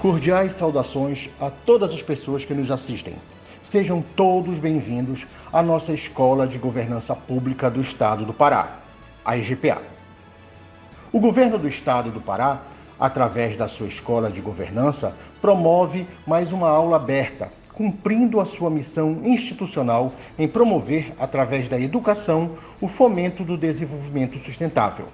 Cordiais saudações a todas as pessoas que nos assistem. Sejam todos bem-vindos à nossa Escola de Governança Pública do Estado do Pará, a EGPA. O Governo do Estado do Pará, através da sua Escola de Governança, promove mais uma aula aberta, cumprindo a sua missão institucional em promover, através da educação, o fomento do desenvolvimento sustentável.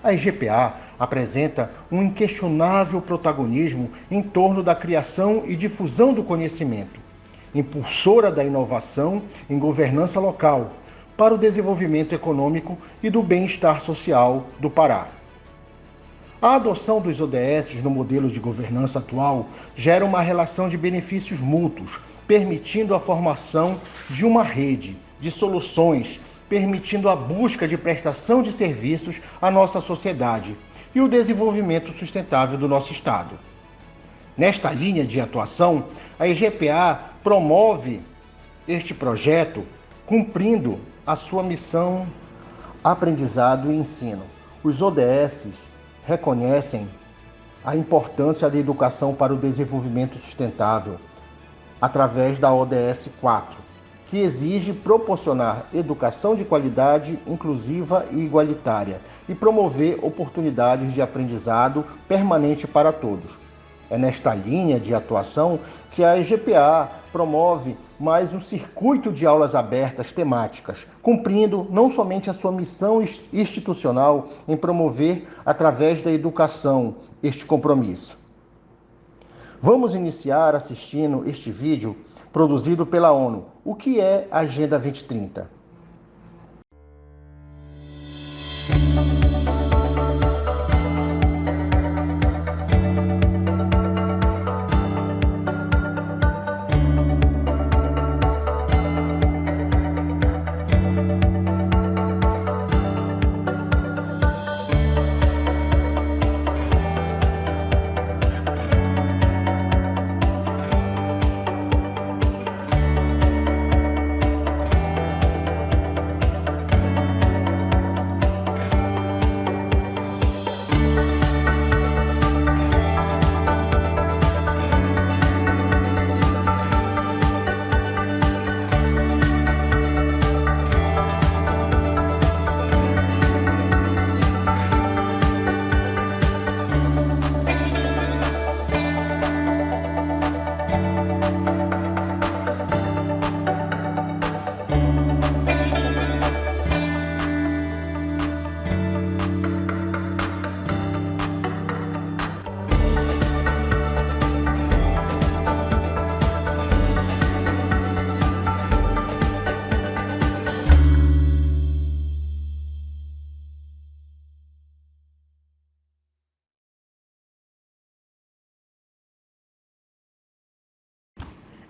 A EGPA apresenta um inquestionável protagonismo em torno da criação e difusão do conhecimento, impulsora da inovação em governança local, para o desenvolvimento econômico e do bem-estar social do Pará. A adoção dos ODS no modelo de governança atual gera uma relação de benefícios mútuos, permitindo a formação de uma rede de soluções, permitindo a busca de prestação de serviços à nossa sociedade e o desenvolvimento sustentável do nosso Estado. Nesta linha de atuação, a EGPA promove este projeto cumprindo a sua missão aprendizado e ensino. Os ODS reconhecem a importância da educação para o desenvolvimento sustentável através da ODS 4, que exige proporcionar educação de qualidade, inclusiva e igualitária e promover oportunidades de aprendizado permanente para todos. É nesta linha de atuação que a EGPA promove mais um circuito de aulas abertas temáticas, cumprindo não somente a sua missão institucional em promover, através da educação, este compromisso. Vamos iniciar assistindo este vídeo produzido pela ONU. O que é a Agenda 2030?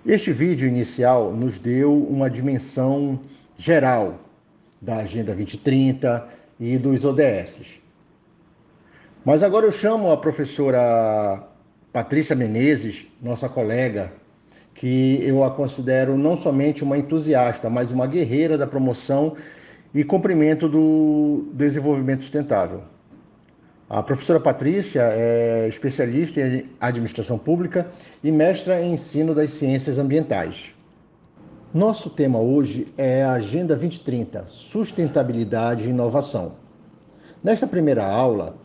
Este vídeo inicial nos deu uma dimensão geral da Agenda 2030 e dos ODS. Mas agora eu chamo a professora Patrícia Menezes, nossa colega, que eu a considero não somente uma entusiasta, mas uma guerreira da promoção e cumprimento do desenvolvimento sustentável. A professora Patrícia é especialista em administração pública e mestra em ensino das ciências ambientais. Nosso tema hoje é a Agenda 2030, Sustentabilidade e Inovação. Nesta primeira aula,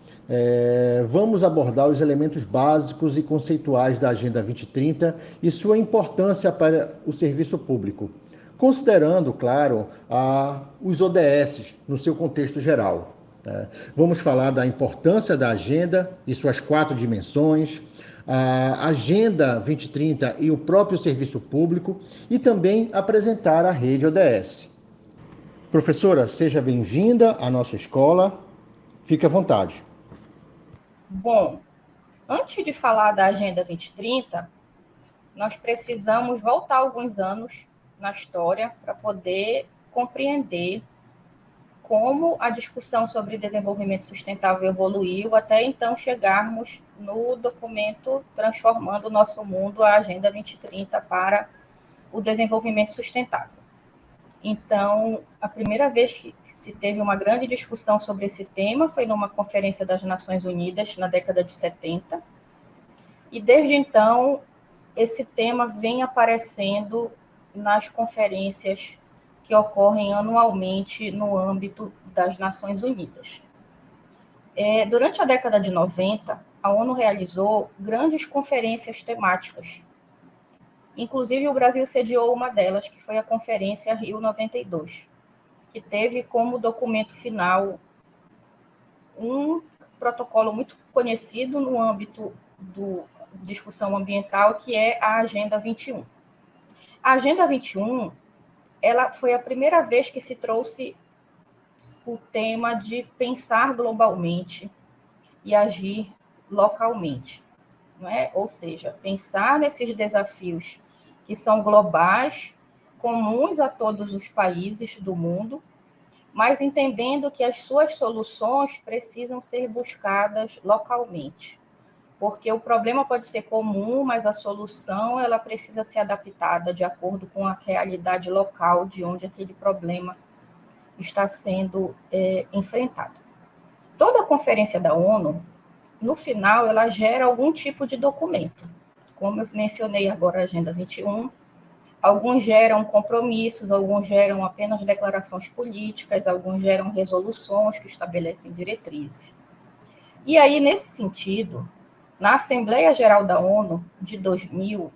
vamos abordar os elementos básicos e conceituais da Agenda 2030 e sua importância para o serviço público, considerando, claro, os ODS no seu contexto geral. Vamos falar da importância da agenda e suas 4 dimensões, a Agenda 2030 e o próprio serviço público, e também apresentar a rede ODS. Professora, seja bem-vinda à nossa escola. Fique à vontade. Bom, antes de falar da Agenda 2030, nós precisamos voltar alguns anos na história para poder compreender como a discussão sobre desenvolvimento sustentável evoluiu até então chegarmos no documento Transformando o Nosso Mundo, a Agenda 2030 para o Desenvolvimento Sustentável. Então, a primeira vez que se teve uma grande discussão sobre esse tema foi numa conferência das Nações Unidas na década de 70, E desde então, esse tema vem aparecendo nas conferências que ocorrem anualmente no âmbito das Nações Unidas. Durante a década de 90, a ONU realizou grandes conferências temáticas. Inclusive, o Brasil sediou uma delas, que foi a Conferência Rio 92, que teve como documento final um protocolo muito conhecido no âmbito da discussão ambiental, que é a Agenda 21. A Agenda 21, ela foi a primeira vez que se trouxe o tema de pensar globalmente e agir localmente, não é? Ou seja, pensar nesses desafios que são globais, comuns a todos os países do mundo, mas entendendo que as suas soluções precisam ser buscadas localmente, porque o problema pode ser comum, mas a solução ela precisa ser adaptada de acordo com a realidade local de onde aquele problema está sendo enfrentado. Toda a conferência da ONU, no final, ela gera algum tipo de documento. Como eu mencionei agora a Agenda 21, alguns geram compromissos, alguns geram apenas declarações políticas, alguns geram resoluções que estabelecem diretrizes. E aí, nesse sentido, na Assembleia Geral da ONU de 2000,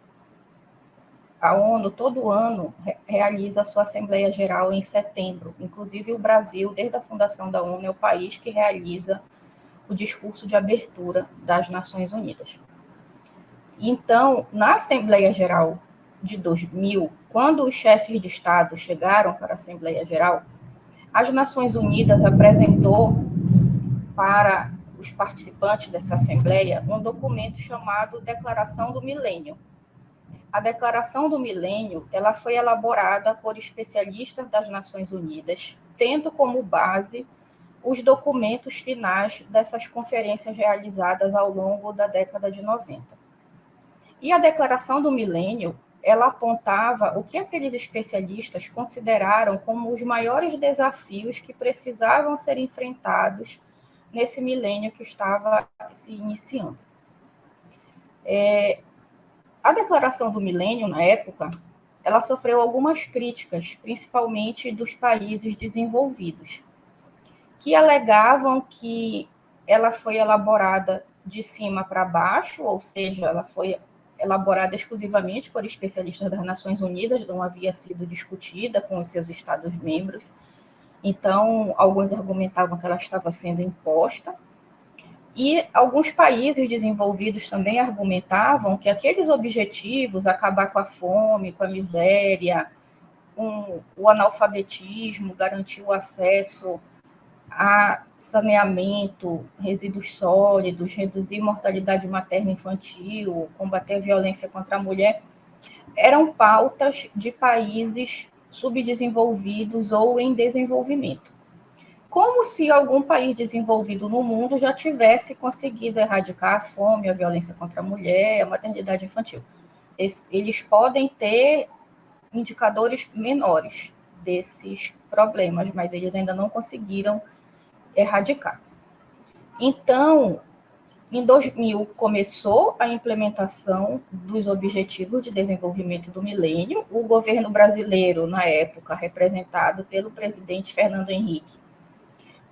a ONU todo ano realiza a sua Assembleia Geral em setembro. Inclusive, o Brasil, desde a fundação da ONU, é o país que realiza o discurso de abertura das Nações Unidas. Então, na Assembleia Geral de 2000, quando os chefes de Estado chegaram para a Assembleia Geral, as Nações Unidas apresentou para os participantes dessa Assembleia um documento chamado Declaração do Milênio. A Declaração do Milênio, ela foi elaborada por especialistas das Nações Unidas, tendo como base os documentos finais dessas conferências realizadas ao longo da década de 90. E a Declaração do Milênio, ela apontava o que aqueles especialistas consideraram como os maiores desafios que precisavam ser enfrentados nesse milênio que estava se iniciando. A Declaração do Milênio, na época, ela sofreu algumas críticas, principalmente dos países desenvolvidos, que alegavam que ela foi elaborada de cima para baixo, ou seja, ela foi elaborada exclusivamente por especialistas das Nações Unidas, não havia sido discutida com os seus Estados-membros. Então, alguns argumentavam que ela estava sendo imposta, e alguns países desenvolvidos também argumentavam que aqueles objetivos, acabar com a fome, com a miséria, com o analfabetismo, garantir o acesso a saneamento, resíduos sólidos, reduzir mortalidade materna e infantil, combater a violência contra a mulher, eram pautas de países subdesenvolvidos ou em desenvolvimento. Como se algum país desenvolvido no mundo já tivesse conseguido erradicar a fome, a violência contra a mulher, a maternidade infantil. Eles podem ter indicadores menores desses problemas, mas eles ainda não conseguiram erradicar. Então, em 2000, começou a implementação dos Objetivos de Desenvolvimento do Milênio. O governo brasileiro, na época, representado pelo presidente Fernando Henrique,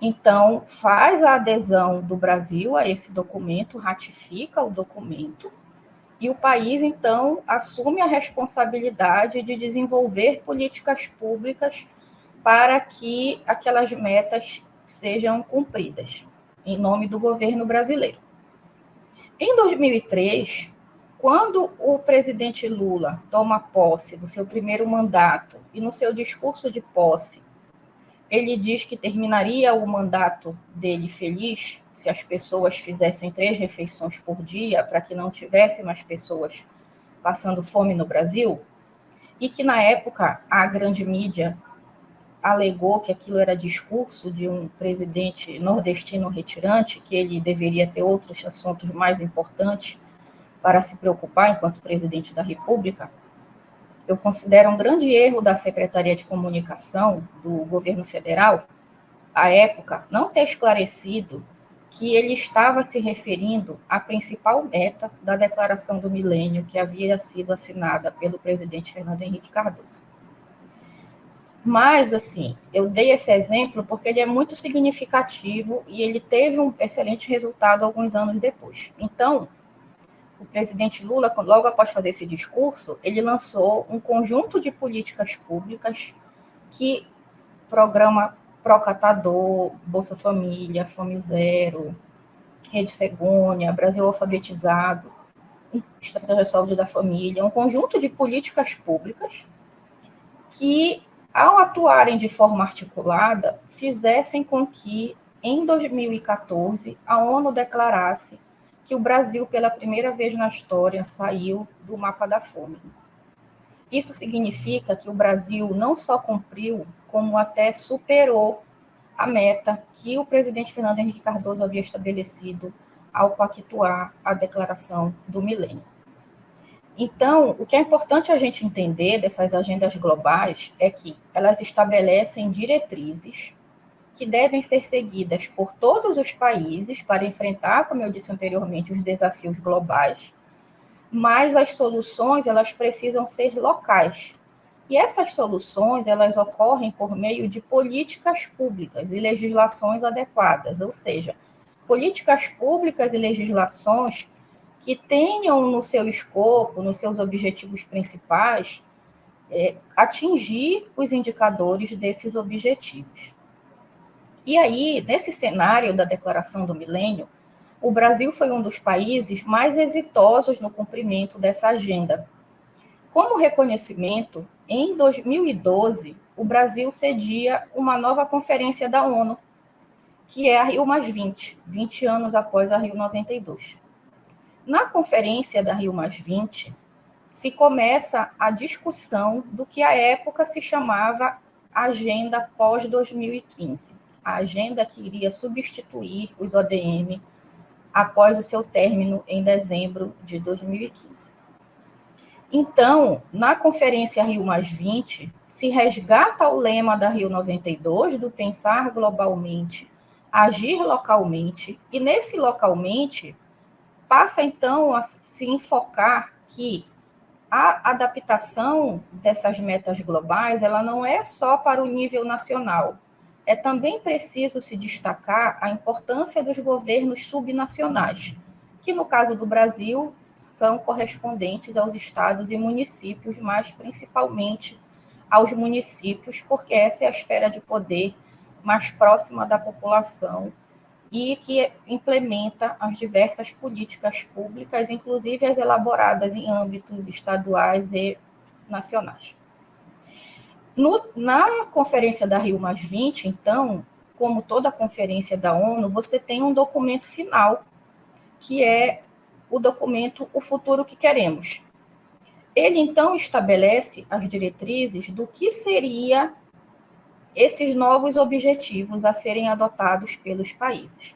então, faz a adesão do Brasil a esse documento, ratifica o documento, e o país, então, assume a responsabilidade de desenvolver políticas públicas para que aquelas metas sejam cumpridas, em nome do governo brasileiro. Em 2003, quando o presidente Lula toma posse do seu primeiro mandato, e no seu discurso de posse, ele diz que terminaria o mandato dele feliz se as pessoas fizessem 3 refeições por dia, para que não tivesse mais pessoas passando fome no Brasil, e que, na época, a grande mídia alegou que aquilo era discurso de um presidente nordestino retirante, que ele deveria ter outros assuntos mais importantes para se preocupar enquanto presidente da República. Eu considero um grande erro da Secretaria de Comunicação do governo federal, à época, não ter esclarecido que ele estava se referindo à principal meta da Declaração do Milênio, que havia sido assinada pelo presidente Fernando Henrique Cardoso. Mas, assim, eu dei esse exemplo porque ele é muito significativo e ele teve um excelente resultado alguns anos depois. Então, o presidente Lula, logo após fazer esse discurso, ele lançou um conjunto de políticas públicas que programa Procatador, Bolsa Família, Fome Zero, Rede Cegonha, Brasil Alfabetizado, Estratégia de Saúde da Família, um conjunto de políticas públicas que, ao atuarem de forma articulada, fizessem com que, em 2014, a ONU declarasse que o Brasil, pela primeira vez na história, saiu do mapa da fome. Isso significa que o Brasil não só cumpriu, como até superou a meta que o presidente Fernando Henrique Cardoso havia estabelecido ao pactuar a Declaração do Milênio. Então, o que é importante a gente entender dessas agendas globais é que elas estabelecem diretrizes que devem ser seguidas por todos os países para enfrentar, como eu disse anteriormente, os desafios globais, mas as soluções elas precisam ser locais. E essas soluções elas ocorrem por meio de políticas públicas e legislações adequadas, ou seja, políticas públicas e legislações que tenham no seu escopo, nos seus objetivos principais, atingir os indicadores desses objetivos. E aí, nesse cenário da Declaração do Milênio, o Brasil foi um dos países mais exitosos no cumprimento dessa agenda. Como reconhecimento, em 2012, o Brasil cedia uma nova conferência da ONU, que é a Rio+20, 20 anos após a Rio 92. Na conferência da Rio+20, se começa a discussão do que à época se chamava Agenda pós-2015, a agenda que iria substituir os ODM após o seu término em dezembro de 2015. Então, na Conferência Rio+20, se resgata o lema da Rio 92, do pensar globalmente, agir localmente, e nesse localmente passa, então, a se enfocar que a adaptação dessas metas globais ela não é só para o nível nacional. É também preciso se destacar a importância dos governos subnacionais, que, no caso do Brasil, são correspondentes aos estados e municípios, mas principalmente aos municípios, porque essa é a esfera de poder mais próxima da população e que implementa as diversas políticas públicas, inclusive as elaboradas em âmbitos estaduais e nacionais. Na Conferência da Rio+20, então, como toda a conferência da ONU, você tem um documento final, que é o documento O Futuro que Queremos. Ele, então, estabelece as diretrizes do que seria esses novos objetivos a serem adotados pelos países.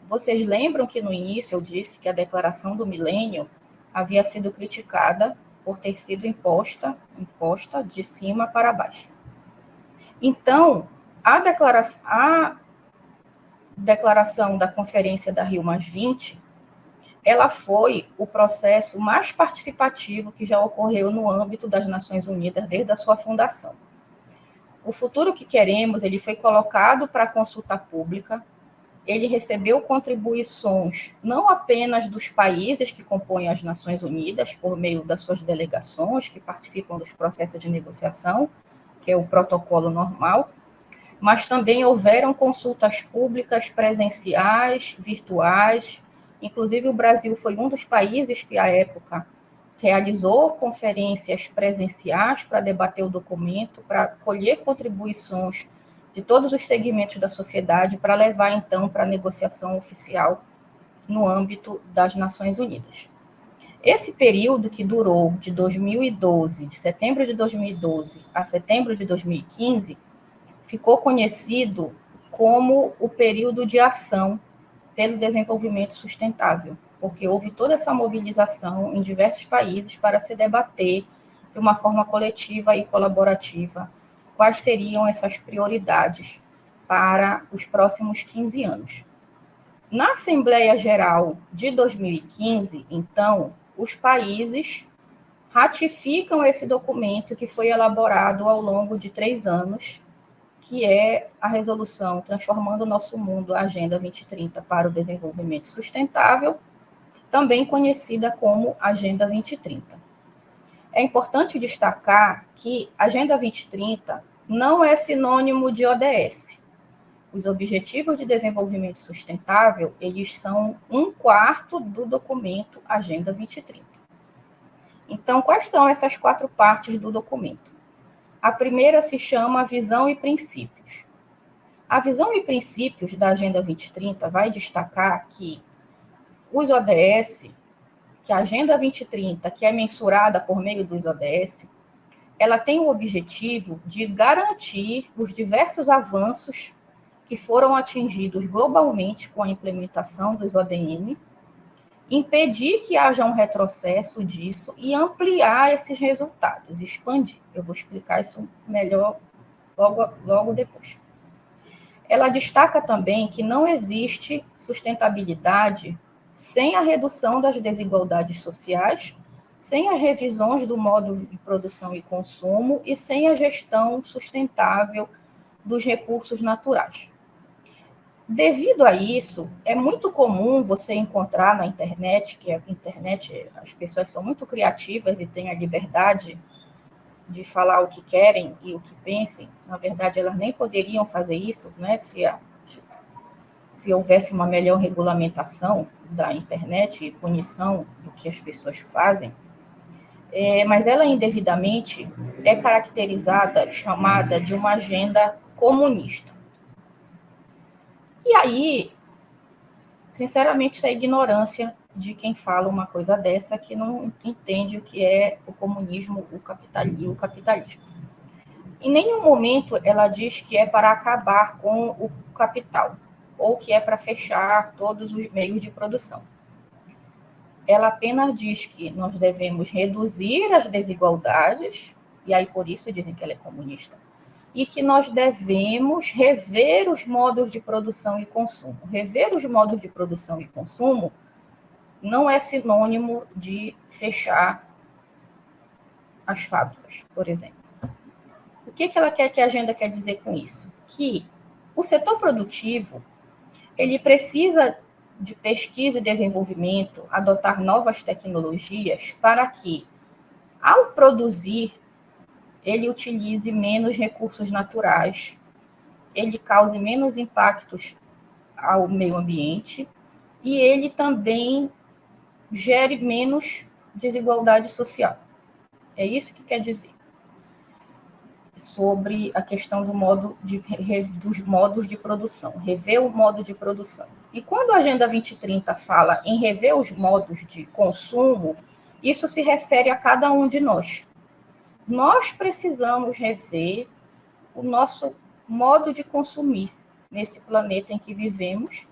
Vocês lembram que no início eu disse que a Declaração do Milênio havia sido criticada por ter sido imposta de cima para baixo. Então, a declaração da Conferência da Rio+20, ela foi o processo mais participativo que já ocorreu no âmbito das Nações Unidas desde a sua fundação. O Futuro que Queremos, ele foi colocado para consulta pública, ele recebeu contribuições não apenas dos países que compõem as Nações Unidas, por meio das suas delegações, que participam dos processos de negociação, que é o protocolo normal, mas também houveram consultas públicas presenciais, virtuais. Inclusive, o Brasil foi um dos países que, à época, realizou conferências presenciais para debater o documento, para colher contribuições de todos os segmentos da sociedade, para levar, então, para a negociação oficial no âmbito das Nações Unidas. Esse período que durou de 2012, de setembro de 2012 a setembro de 2015, ficou conhecido como o período de ação pelo desenvolvimento sustentável, porque houve toda essa mobilização em diversos países para se debater de uma forma coletiva e colaborativa quais seriam essas prioridades para os próximos 15 anos. Na Assembleia Geral de 2015, então, os países ratificam esse documento que foi elaborado ao longo de 3 anos, que é a resolução Transformando o Nosso Mundo, a Agenda 2030 para o Desenvolvimento Sustentável, também conhecida como Agenda 2030. É importante destacar que Agenda 2030 não é sinônimo de ODS. Os Objetivos de Desenvolvimento Sustentável, eles são 1/4 do documento Agenda 2030. Então, quais são essas 4 partes do documento? A primeira se chama Visão e Princípios. A visão e princípios da Agenda 2030 vai destacar que os ODS, que a Agenda 2030, que é mensurada por meio dos ODS, ela tem o objetivo de garantir os diversos avanços que foram atingidos globalmente com a implementação dos ODM, impedir que haja um retrocesso disso e ampliar esses resultados, expandir. Eu vou explicar isso melhor logo depois. Ela destaca também que não existe sustentabilidade sem a redução das desigualdades sociais, sem as revisões do modo de produção e consumo e sem a gestão sustentável dos recursos naturais. Devido a isso, é muito comum você encontrar na internet, que a internet, as pessoas são muito criativas e têm a liberdade de falar o que querem e o que pensem. Na verdade, elas nem poderiam fazer isso, né, se houvesse uma melhor regulamentação da internet e punição do que as pessoas fazem. Mas ela indevidamente é caracterizada, chamada de uma agenda comunista. E aí, sinceramente, isso é ignorância de quem fala uma coisa dessa, que não entende o que é o comunismo e o capitalismo. Em nenhum momento ela diz que é para acabar com o capital, ou que é para fechar todos os meios de produção. Ela apenas diz que nós devemos reduzir as desigualdades, e aí por isso dizem que ela é comunista, e que nós devemos rever os modos de produção e consumo. Rever os modos de produção e consumo não é sinônimo de fechar as fábricas, por exemplo. O que ela quer, que a agenda quer dizer com isso? Que o setor produtivo, ele precisa de pesquisa e desenvolvimento, adotar novas tecnologias para que, ao produzir, ele utilize menos recursos naturais, ele cause menos impactos ao meio ambiente e ele também gere menos desigualdade social. É isso que quer dizer sobre a questão dos modos de produção, rever o modo de produção. E quando a Agenda 2030 fala em rever os modos de consumo, isso se refere a cada um de nós. Nós precisamos rever o nosso modo de consumir nesse planeta em que vivemos,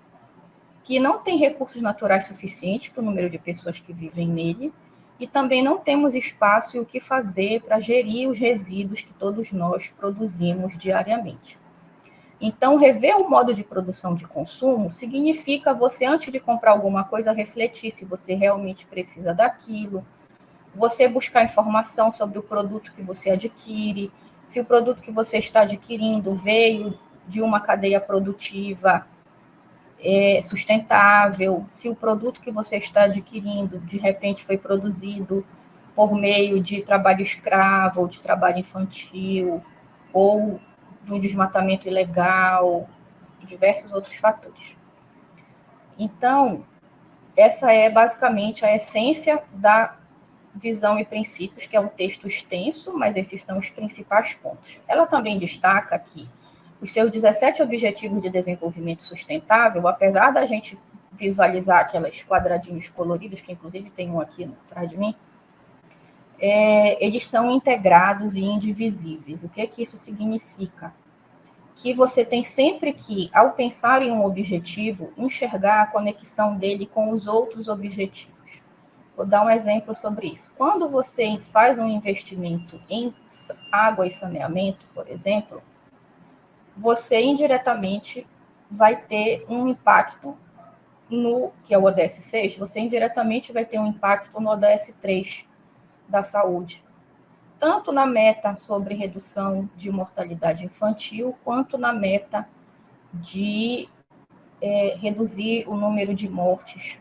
que não tem recursos naturais suficientes para o número de pessoas que vivem nele, e também não temos espaço e o que fazer para gerir os resíduos que todos nós produzimos diariamente. Então, rever o modo de produção de consumo significa você, antes de comprar alguma coisa, refletir se você realmente precisa daquilo, você buscar informação sobre o produto que você adquire, se o produto que você está adquirindo veio de uma cadeia produtiva sustentável, se o produto que você está adquirindo, de repente, foi produzido por meio de trabalho escravo, ou de trabalho infantil, ou de um desmatamento ilegal, diversos outros fatores. Então, essa é basicamente a essência da visão e princípios, que é um texto extenso, mas esses são os principais pontos. Ela também destaca que os seus 17 Objetivos de Desenvolvimento Sustentável, apesar da gente visualizar aqueles quadradinhos coloridos, que inclusive tem um aqui atrás de mim, eles são integrados e indivisíveis. O que isso significa? Que você tem sempre que, ao pensar em um objetivo, enxergar a conexão dele com os outros objetivos. Vou dar um exemplo sobre isso. Quando você faz um investimento em água e saneamento, por exemplo, você indiretamente vai ter um impacto que é o ODS 6, você indiretamente vai ter um impacto no ODS 3 da saúde, tanto na meta sobre redução de mortalidade infantil, quanto na meta de reduzir o número de mortes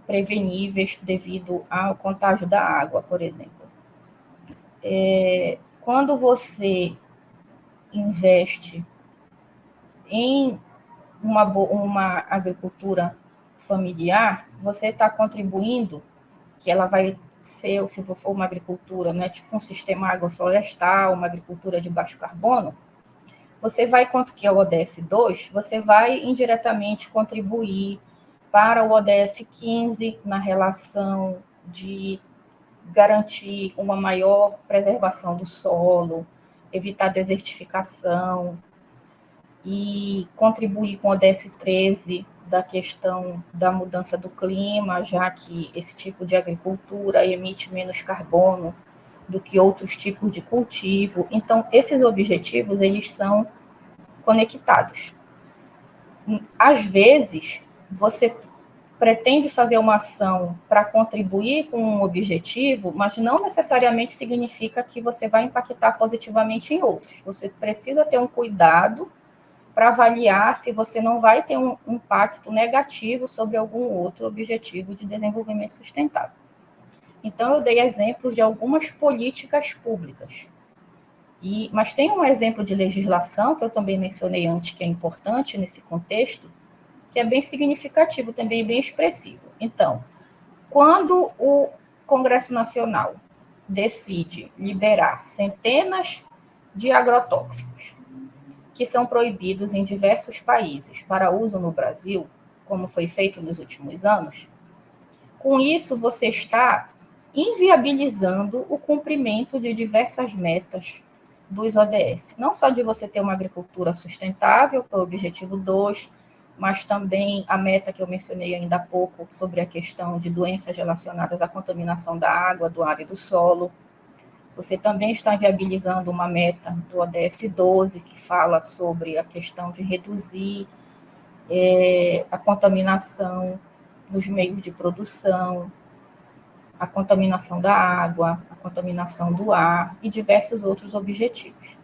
preveníveis devido ao contágio da água, por exemplo. Quando você investe em uma agricultura familiar, você está contribuindo, que ela vai ser, se for uma agricultura, né, tipo um sistema agroflorestal, uma agricultura de baixo carbono, você vai, quanto que é o ODS 2, você vai indiretamente contribuir para o ODS 15 na relação de garantir uma maior preservação do solo, evitar desertificação e contribuir com o ODS 13 da questão da mudança do clima, já que esse tipo de agricultura emite menos carbono do que outros tipos de cultivo. Então, esses objetivos, eles são conectados. Às vezes, você pretende fazer uma ação para contribuir com um objetivo, mas não necessariamente significa que você vai impactar positivamente em outros. Você precisa ter um cuidado para avaliar se você não vai ter um impacto negativo sobre algum outro objetivo de desenvolvimento sustentável. Então, eu dei exemplos de algumas políticas públicas. Mas tem um exemplo de legislação, que eu também mencionei antes, que é importante nesse contexto, que é bem significativo, também bem expressivo. Então, quando o Congresso Nacional decide liberar centenas de agrotóxicos que são proibidos em diversos países para uso no Brasil, como foi feito nos últimos anos, com isso você está inviabilizando o cumprimento de diversas metas dos ODS. Não só de você ter uma agricultura sustentável, que é o objetivo 2, mas também a meta que eu mencionei ainda há pouco sobre a questão de doenças relacionadas à contaminação da água, do ar e do solo. Você também está viabilizando uma meta do ODS 12, que fala sobre a questão de reduzir a contaminação nos meios de produção, a contaminação da água, a contaminação do ar e diversos outros objetivos.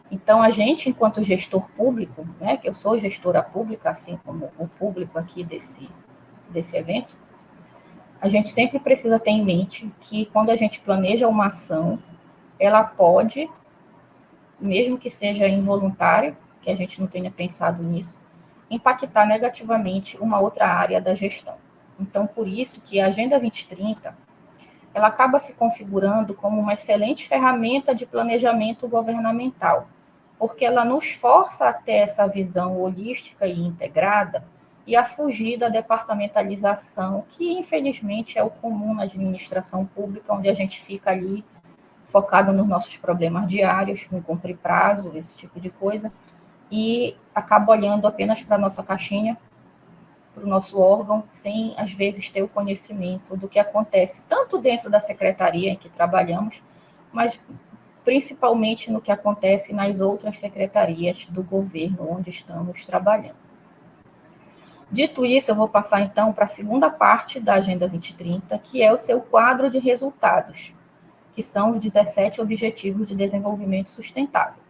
Então, a gente, enquanto gestor público, né, que eu sou gestora pública, assim como o público aqui desse evento, a gente sempre precisa ter em mente que quando a gente planeja uma ação, ela pode, mesmo que seja involuntária, que a gente não tenha pensado nisso, impactar negativamente uma outra área da gestão. Então, por isso que a Agenda 2030, ela acaba se configurando como uma excelente ferramenta de planejamento governamental, porque ela nos força a ter essa visão holística e integrada e a fugir da departamentalização, que infelizmente é o comum na administração pública, onde a gente fica ali focado nos nossos problemas diários, em cumprir prazo, esse tipo de coisa, e acaba olhando apenas para a nossa caixinha, para o nosso órgão, sem, às vezes, ter o conhecimento do que acontece, tanto dentro da secretaria em que trabalhamos, mas principalmente no que acontece nas outras secretarias do governo onde estamos trabalhando. Dito isso, eu vou passar, então, para a segunda parte da Agenda 2030, que é o seu quadro de resultados, que são os 17 Objetivos de Desenvolvimento Sustentável.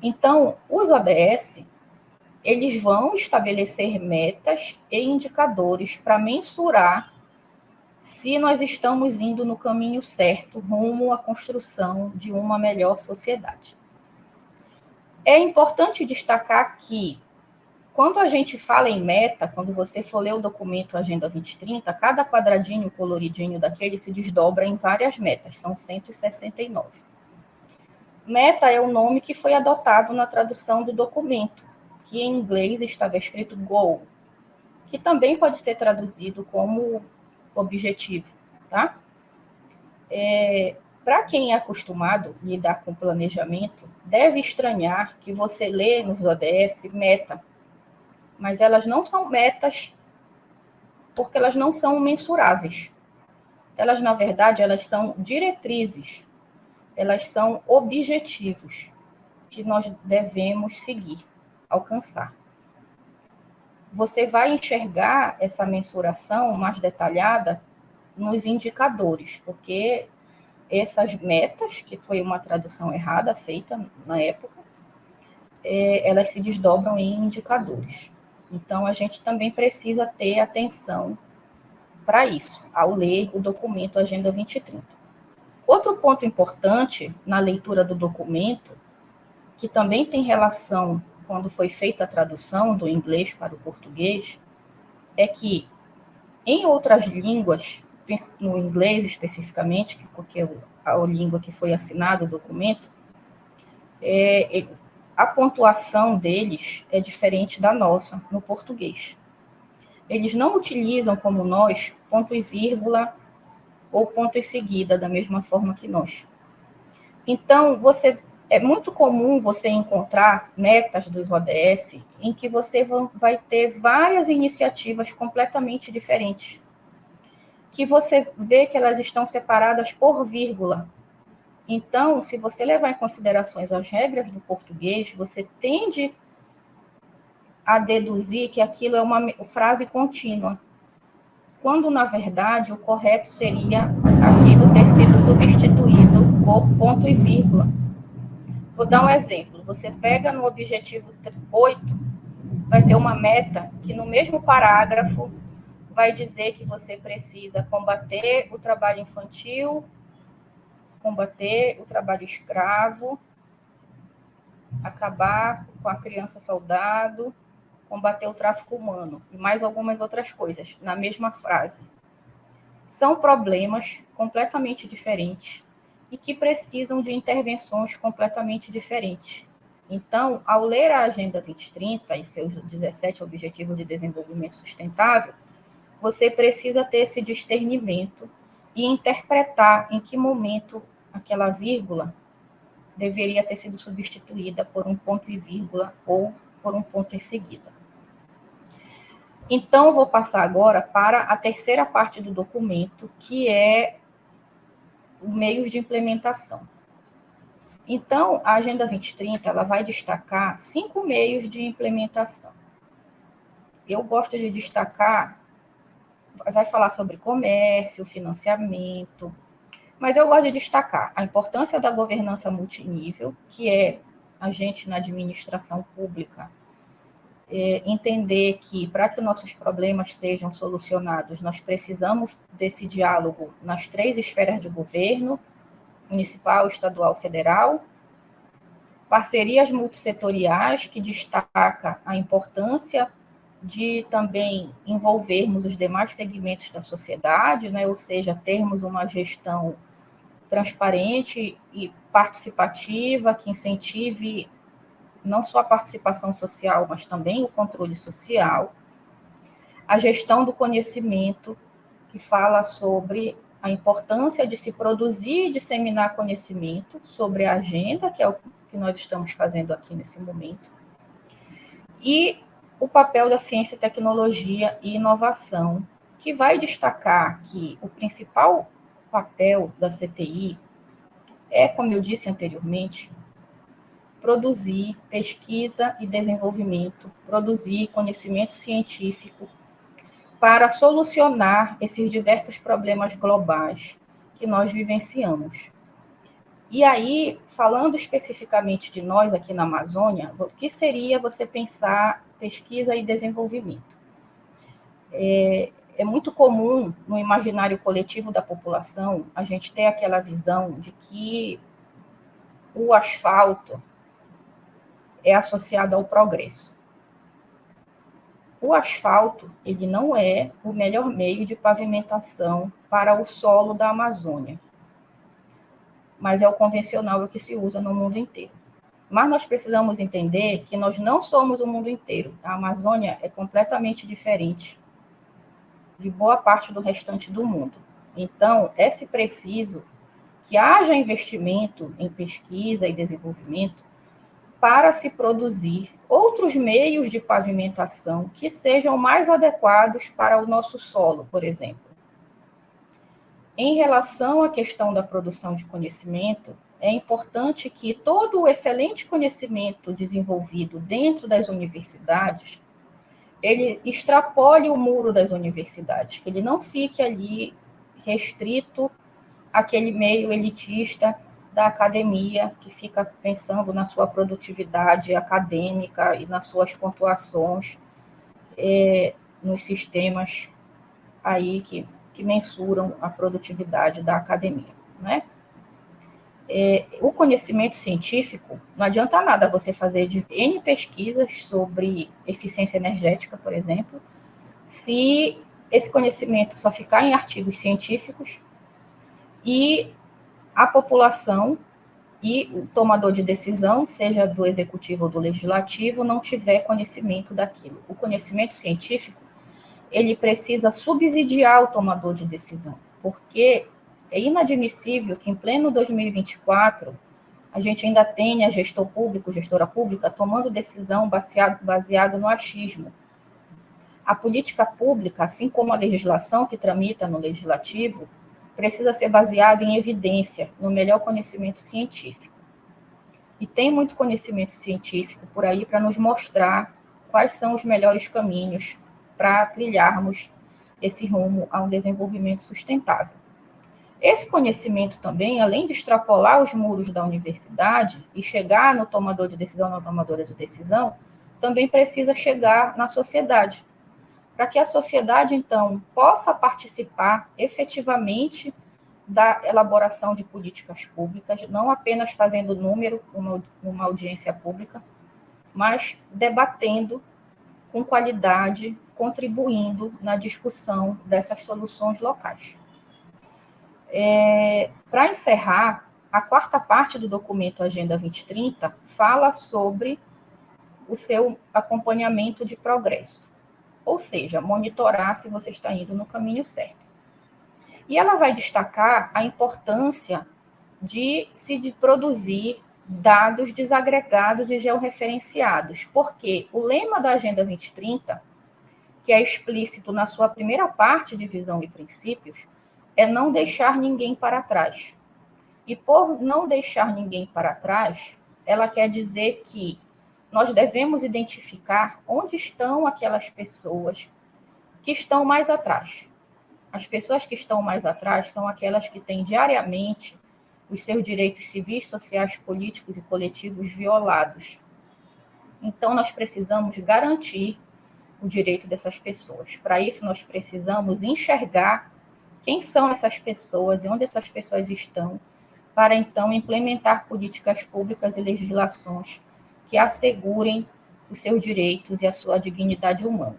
Então, os ODS, eles vão estabelecer metas e indicadores para mensurar se nós estamos indo no caminho certo rumo à construção de uma melhor sociedade. É importante destacar que, quando a gente fala em meta, quando você for ler o documento Agenda 2030, cada quadradinho coloridinho daquele se desdobra em várias metas, são 169. Meta é o nome que foi adotado na tradução do documento, que em inglês estava escrito goal, que também pode ser traduzido como objetivo, tá? Para quem é acostumado a lidar com planejamento, deve estranhar que você lê nos ODS meta, mas elas não são metas porque elas não são mensuráveis. Elas, na verdade, elas são diretrizes, elas são objetivos que nós devemos seguir, alcançar. você vai enxergar essa mensuração mais detalhada nos indicadores, porque essas metas, que foi uma tradução errada feita na época, elas se desdobram em indicadores. Então, a gente também precisa ter atenção para isso, ao ler o documento Agenda 2030. Outro ponto importante na leitura do documento, que também tem relação quando foi feita a tradução do inglês para o português, é que em outras línguas, no inglês especificamente, porque é a língua que foi assinado o documento, a pontuação deles é diferente da nossa no português. Eles não utilizam, como nós, ponto e vírgula ou ponto e seguida, da mesma forma que nós. Então, é muito comum você encontrar metas dos ODS em que você vai ter várias iniciativas completamente diferentes, que você vê que elas estão separadas por vírgula. Então, se você levar em consideração as regras do português, você tende a deduzir que aquilo é uma frase contínua, quando, na verdade, o correto seria aquilo ter sido substituído por ponto e vírgula. Vou dar um exemplo. Você pega no objetivo 8, vai ter uma meta que no mesmo parágrafo vai dizer que você precisa combater o trabalho infantil, combater o trabalho escravo, acabar com a criança soldado, combater o tráfico humano e mais algumas outras coisas, na mesma frase. São problemas completamente diferentes e que precisam de intervenções completamente diferentes. Então, ao ler a Agenda 2030 e seus 17 Objetivos de Desenvolvimento Sustentável, você precisa ter esse discernimento e interpretar em que momento aquela vírgula deveria ter sido substituída por um ponto e vírgula ou por um ponto em seguida. Então, vou passar agora para a terceira parte do documento, que é os meios de implementação. Então, a Agenda 2030 ela vai destacar 5 meios de implementação. Eu gosto de destacar, vai falar sobre comércio, financiamento, mas eu gosto de destacar a importância da governança multinível, que é a gente na administração pública entender que, para que nossos problemas sejam solucionados, nós precisamos desse diálogo nas 3 esferas de governo, municipal, estadual, federal, parcerias multissetoriais, que destaca a importância de também envolvermos os demais segmentos da sociedade, né? Ou seja, termos uma gestão transparente e participativa, que incentive não só a participação social, mas também o controle social. A gestão do conhecimento, que fala sobre a importância de se produzir e disseminar conhecimento sobre a agenda, que é o que nós estamos fazendo aqui nesse momento. E o papel da ciência, tecnologia e inovação, que vai destacar que o principal papel da CTI é, como eu disse anteriormente, produzir pesquisa e desenvolvimento, produzir conhecimento científico para solucionar esses diversos problemas globais que nós vivenciamos. E aí, falando especificamente de nós aqui na Amazônia, o que seria você pensar pesquisa e desenvolvimento? É muito comum no imaginário coletivo da população a gente ter aquela visão de que o asfalto é associado ao progresso. O asfalto, ele não é o melhor meio de pavimentação para o solo da Amazônia, mas é o convencional, é o que se usa no mundo inteiro. Mas nós precisamos entender que nós não somos o mundo inteiro. A Amazônia é completamente diferente de boa parte do restante do mundo. Então, é preciso que haja investimento em pesquisa e desenvolvimento para se produzir outros meios de pavimentação que sejam mais adequados para o nosso solo, por exemplo. Em relação à questão da produção de conhecimento, é importante que todo o excelente conhecimento desenvolvido dentro das universidades ele extrapole o muro das universidades, que ele não fique ali restrito àquele meio elitista da academia, que fica pensando na sua produtividade acadêmica e nas suas pontuações nos sistemas aí que mensuram a produtividade da academia, né? O conhecimento científico, não adianta nada você fazer N pesquisas sobre eficiência energética, por exemplo, se esse conhecimento só ficar em artigos científicos e a população e o tomador de decisão, seja do executivo ou do legislativo, não tiver conhecimento daquilo. O conhecimento científico, ele precisa subsidiar o tomador de decisão, porque é inadmissível que em pleno 2024 a gente ainda tenha gestor público, gestora pública, tomando decisão baseado no achismo. A política pública, assim como a legislação que tramita no legislativo, precisa ser baseada em evidência, no melhor conhecimento científico. E tem muito conhecimento científico por aí para nos mostrar quais são os melhores caminhos para trilharmos esse rumo a um desenvolvimento sustentável. Esse conhecimento também, além de extrapolar os muros da universidade e chegar no tomador de decisão, na tomadora de decisão, também precisa chegar na sociedade, para que a sociedade, então, possa participar efetivamente da elaboração de políticas públicas, não apenas fazendo número numa audiência pública, mas debatendo com qualidade, contribuindo na discussão dessas soluções locais. Para encerrar, a quarta parte do documento Agenda 2030 fala sobre o seu acompanhamento de progresso, ou seja, monitorar se você está indo no caminho certo. E ela vai destacar a importância de produzir dados desagregados e georreferenciados, porque o lema da Agenda 2030, que é explícito na sua primeira parte de visão e princípios, é não deixar ninguém para trás. E por não deixar ninguém para trás, ela quer dizer que nós devemos identificar onde estão aquelas pessoas que estão mais atrás. As pessoas que estão mais atrás são aquelas que têm diariamente os seus direitos civis, sociais, políticos e coletivos violados. Então, nós precisamos garantir o direito dessas pessoas. Para isso, nós precisamos enxergar quem são essas pessoas e onde essas pessoas estão, para então implementar políticas públicas e legislações que assegurem os seus direitos e a sua dignidade humana.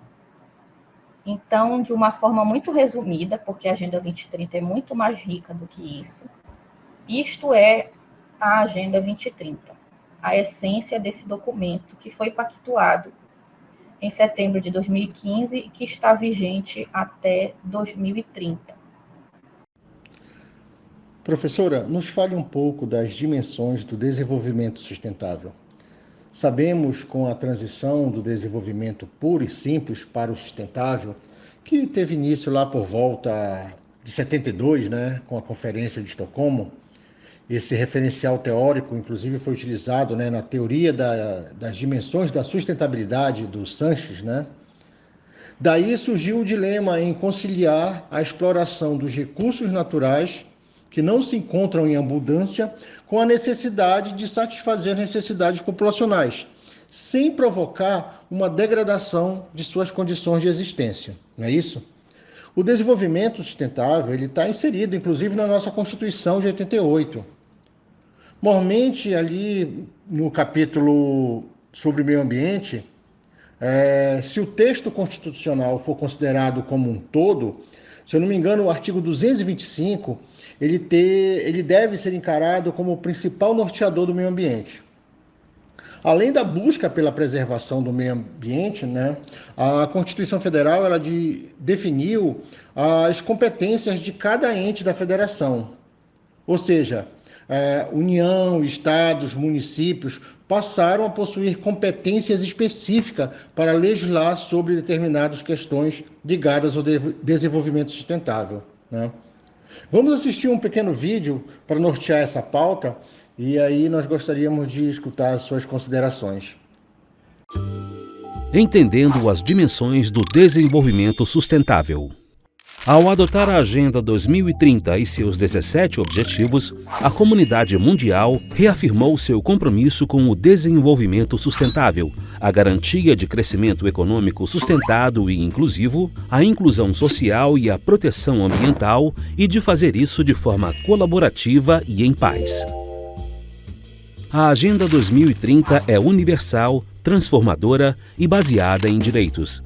Então, de uma forma muito resumida, porque a Agenda 2030 é muito mais rica do que isso, isto é a Agenda 2030, a essência desse documento que foi pactuado em setembro de 2015 e que está vigente até 2030. Professora, nos fale um pouco das dimensões do desenvolvimento sustentável. Sabemos, com a transição do desenvolvimento puro e simples para o sustentável, que teve início lá por volta de 72, né, com a Conferência de Estocolmo, esse referencial teórico, inclusive, foi utilizado, né, na teoria das dimensões da sustentabilidade do Sanches, né? Daí surgiu o dilema em conciliar a exploração dos recursos naturais que não se encontram em abundância, com a necessidade de satisfazer necessidades populacionais, sem provocar uma degradação de suas condições de existência. Não é isso? O desenvolvimento sustentável está inserido, inclusive, na nossa Constituição de 88. Mormente, ali no capítulo sobre o meio ambiente, se o texto constitucional for considerado como um todo, se eu não me engano, o artigo 225, ele deve ser encarado como o principal norteador do meio ambiente. Além da busca pela preservação do meio ambiente, né, a Constituição Federal definiu as competências de cada ente da federação. Ou seja, União, estados, municípios passaram a possuir competências específicas para legislar sobre determinadas questões ligadas ao desenvolvimento sustentável, né? Vamos assistir um pequeno vídeo para nortear essa pauta e aí nós gostaríamos de escutar as suas considerações. entendendo as dimensões do desenvolvimento sustentável. Ao adotar a Agenda 2030 e seus 17 objetivos, a comunidade mundial reafirmou seu compromisso com o desenvolvimento sustentável, a garantia de crescimento econômico sustentado e inclusivo, a inclusão social e a proteção ambiental, e de fazer isso de forma colaborativa e em paz. A Agenda 2030 é universal, transformadora e baseada em direitos.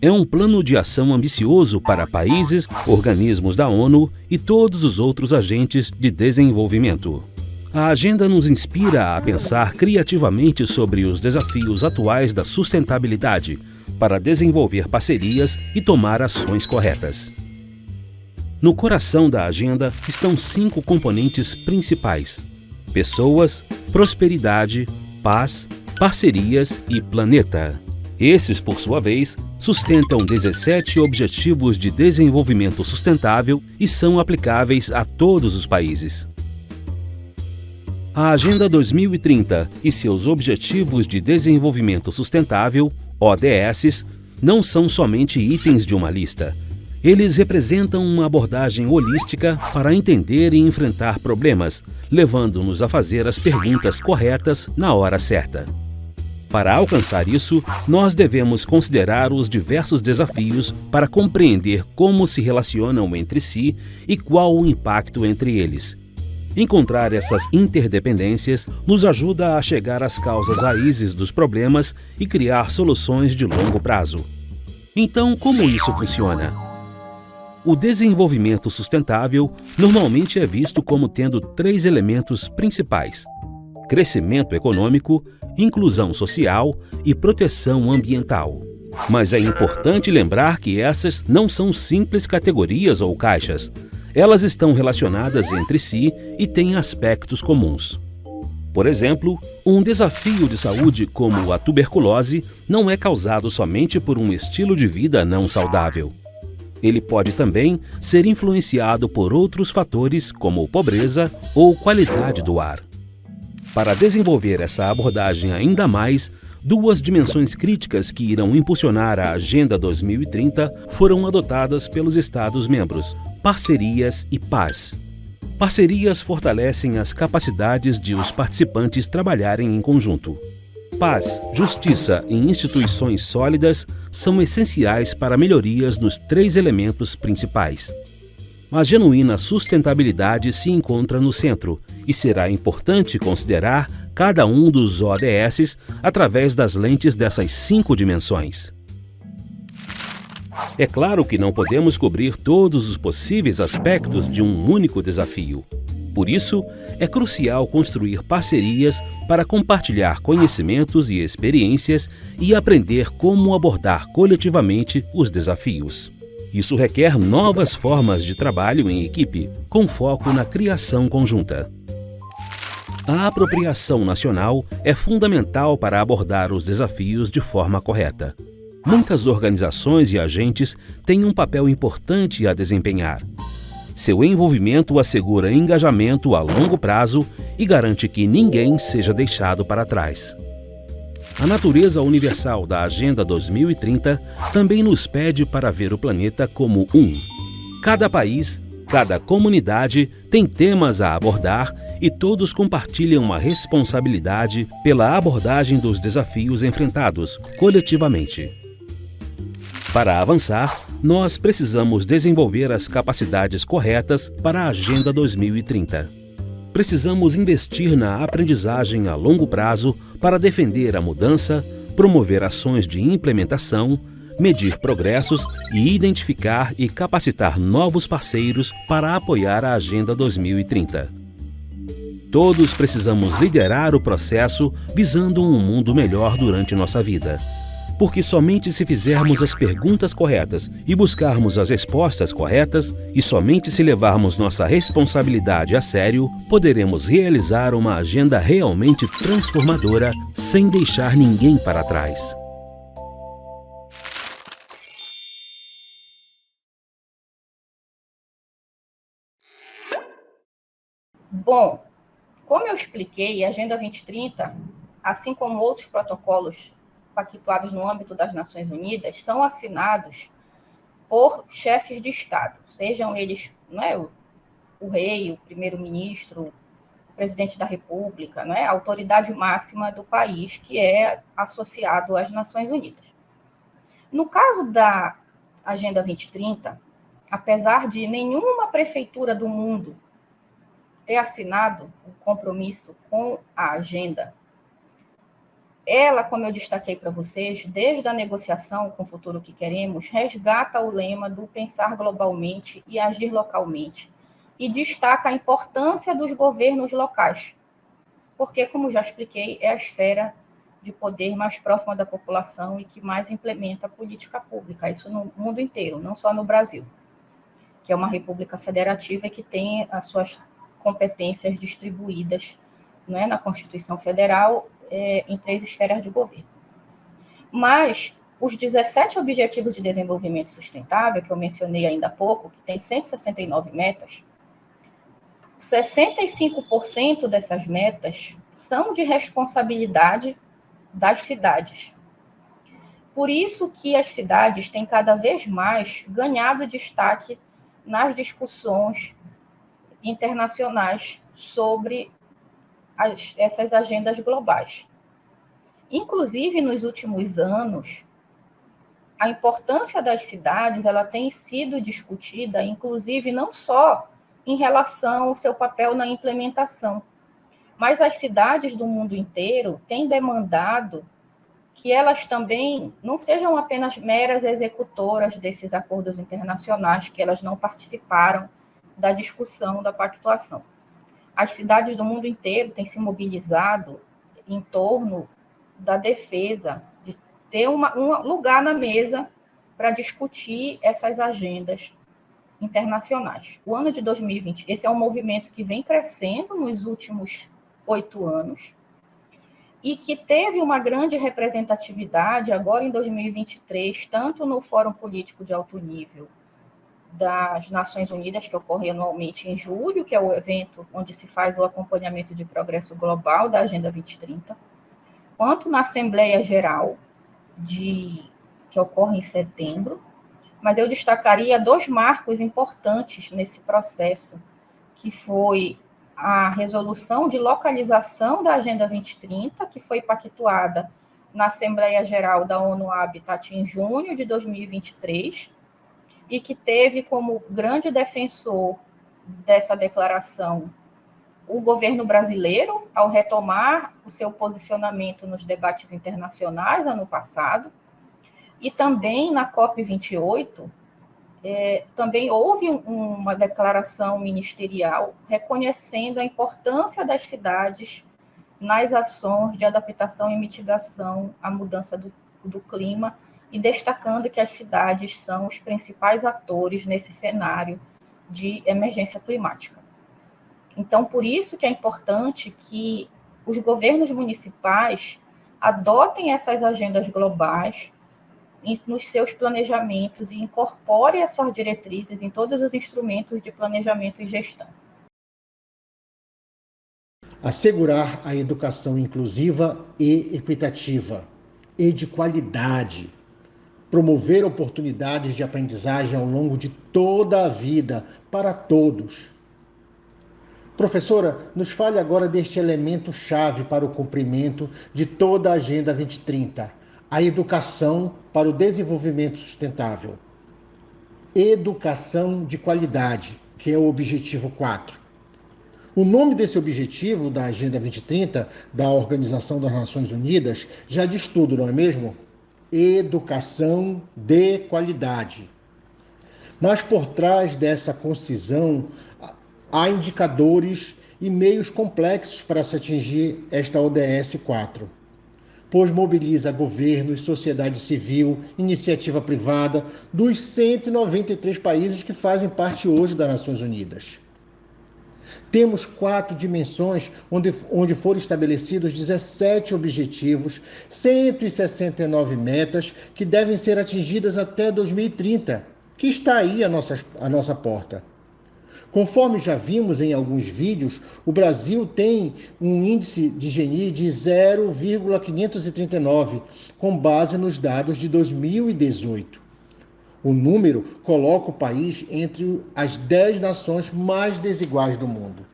É um plano de ação ambicioso para países, organismos da ONU e todos os outros agentes de desenvolvimento. A agenda nos inspira a pensar criativamente sobre os desafios atuais da sustentabilidade, para desenvolver parcerias e tomar ações corretas. No coração da agenda estão 5 componentes principais: pessoas, prosperidade, paz, parcerias e planeta. Esses, por sua vez, sustentam 17 Objetivos de Desenvolvimento Sustentável e são aplicáveis a todos os países. A Agenda 2030 e seus Objetivos de Desenvolvimento Sustentável, ODS, não são somente itens de uma lista. Eles representam uma abordagem holística para entender e enfrentar problemas, levando-nos a fazer as perguntas corretas na hora certa. Para alcançar isso, nós devemos considerar os diversos desafios para compreender como se relacionam entre si e qual o impacto entre eles. Encontrar essas interdependências nos ajuda a chegar às causas raízes dos problemas e criar soluções de longo prazo. Então, como isso funciona? O desenvolvimento sustentável normalmente é visto como tendo 3 elementos principais: crescimento econômico, inclusão social e proteção ambiental. Mas é importante lembrar que essas não são simples categorias ou caixas. Elas estão relacionadas entre si e têm aspectos comuns. Por exemplo, um desafio de saúde como a tuberculose não é causado somente por um estilo de vida não saudável. Ele pode também ser influenciado por outros fatores como pobreza ou qualidade do ar. Para desenvolver essa abordagem ainda mais, 2 dimensões críticas que irão impulsionar a Agenda 2030 foram adotadas pelos Estados-membros: parcerias e paz. Parcerias fortalecem as capacidades de os participantes trabalharem em conjunto. Paz, justiça e instituições sólidas são essenciais para melhorias nos 3 elementos principais. A genuína sustentabilidade se encontra no centro e será importante considerar cada um dos ODS através das lentes dessas 5 dimensões. É claro que não podemos cobrir todos os possíveis aspectos de um único desafio. Por isso, é crucial construir parcerias para compartilhar conhecimentos e experiências e aprender como abordar coletivamente os desafios. Isso requer novas formas de trabalho em equipe, com foco na criação conjunta. A apropriação nacional é fundamental para abordar os desafios de forma correta. Muitas organizações e agentes têm um papel importante a desempenhar. Seu envolvimento assegura engajamento a longo prazo e garante que ninguém seja deixado para trás. A natureza universal da Agenda 2030 também nos pede para ver o planeta como um. Cada país, cada comunidade tem temas a abordar e todos compartilham uma responsabilidade pela abordagem dos desafios enfrentados coletivamente. Para avançar, nós precisamos desenvolver as capacidades corretas para a Agenda 2030. Precisamos investir na aprendizagem a longo prazo para defender a mudança, promover ações de implementação, medir progressos e identificar e capacitar novos parceiros para apoiar a Agenda 2030. Todos precisamos liderar o processo visando um mundo melhor durante nossa vida. Porque somente se fizermos as perguntas corretas e buscarmos as respostas corretas, e somente se levarmos nossa responsabilidade a sério, poderemos realizar uma agenda realmente transformadora sem deixar ninguém para trás. Bom, como eu expliquei, a Agenda 2030, assim como outros protocolos pactuados no âmbito das Nações Unidas são assinados por chefes de Estado, sejam eles, o rei, o primeiro-ministro, o presidente da República, a autoridade máxima do país que é associado às Nações Unidas. No caso da Agenda 2030, apesar de nenhuma prefeitura do mundo ter assinado o compromisso com a agenda, ela, como eu destaquei para vocês, desde a negociação com o Futuro que Queremos, resgata o lema do pensar globalmente e agir localmente, e destaca a importância dos governos locais, porque, como já expliquei, é a esfera de poder mais próxima da população e que mais implementa a política pública, isso no mundo inteiro, não só no Brasil, que é uma república federativa e que tem as suas competências distribuídas na Constituição Federal em 3 esferas de governo. Mas os 17 Objetivos de Desenvolvimento Sustentável, que eu mencionei ainda há pouco, que tem 169 metas, 65% dessas metas são de responsabilidade das cidades. Por isso que as cidades têm cada vez mais ganhado destaque nas discussões internacionais sobre essas agendas globais. Inclusive, nos últimos anos, a importância das cidades ela tem sido discutida, inclusive não só em relação ao seu papel na implementação, mas as cidades do mundo inteiro têm demandado que elas também não sejam apenas meras executoras desses acordos internacionais, que elas não participaram da discussão, da pactuação. As cidades do mundo inteiro têm se mobilizado em torno da defesa, de ter um lugar na mesa para discutir essas agendas internacionais. O ano de 2020, esse é um movimento que vem crescendo nos últimos 8 anos e que teve uma grande representatividade agora em 2023, tanto no Fórum Político de Alto Nível das Nações Unidas, que ocorre anualmente em julho, que é o evento onde se faz o acompanhamento de progresso global da Agenda 2030, quanto na Assembleia Geral, que ocorre em setembro. Mas eu destacaria 2 marcos importantes nesse processo, que foi a resolução de localização da Agenda 2030, que foi pactuada na Assembleia Geral da ONU Habitat em junho de 2023, e que teve como grande defensor dessa declaração o governo brasileiro, ao retomar o seu posicionamento nos debates internacionais ano passado, e também na COP28, também houve uma declaração ministerial reconhecendo a importância das cidades nas ações de adaptação e mitigação à mudança do clima, e destacando que as cidades são os principais atores nesse cenário de emergência climática. Então, por isso que é importante que os governos municipais adotem essas agendas globais nos seus planejamentos e incorporem essas diretrizes em todos os instrumentos de planejamento e gestão. Assegurar a educação inclusiva e equitativa e de qualidade. Promover oportunidades de aprendizagem ao longo de toda a vida para todos. Professora, nos fale agora deste elemento-chave para o cumprimento de toda a Agenda 2030, a educação para o desenvolvimento sustentável. Educação de qualidade, que é o objetivo 4. O nome desse objetivo da Agenda 2030, da Organização das Nações Unidas, já diz tudo, não é mesmo? Educação de qualidade. Mas por trás dessa concisão, há indicadores e meios complexos para se atingir esta ODS 4, pois mobiliza governos, sociedade civil, iniciativa privada dos 193 países que fazem parte hoje das Nações Unidas. Temos 4 dimensões onde foram estabelecidos 17 objetivos, 169 metas que devem ser atingidas até 2030, que está aí à nossa porta. Conforme já vimos em alguns vídeos, o Brasil tem um índice de Gini de 0,539, com base nos dados de 2018. O número coloca o país entre as 10 nações mais desiguais do mundo.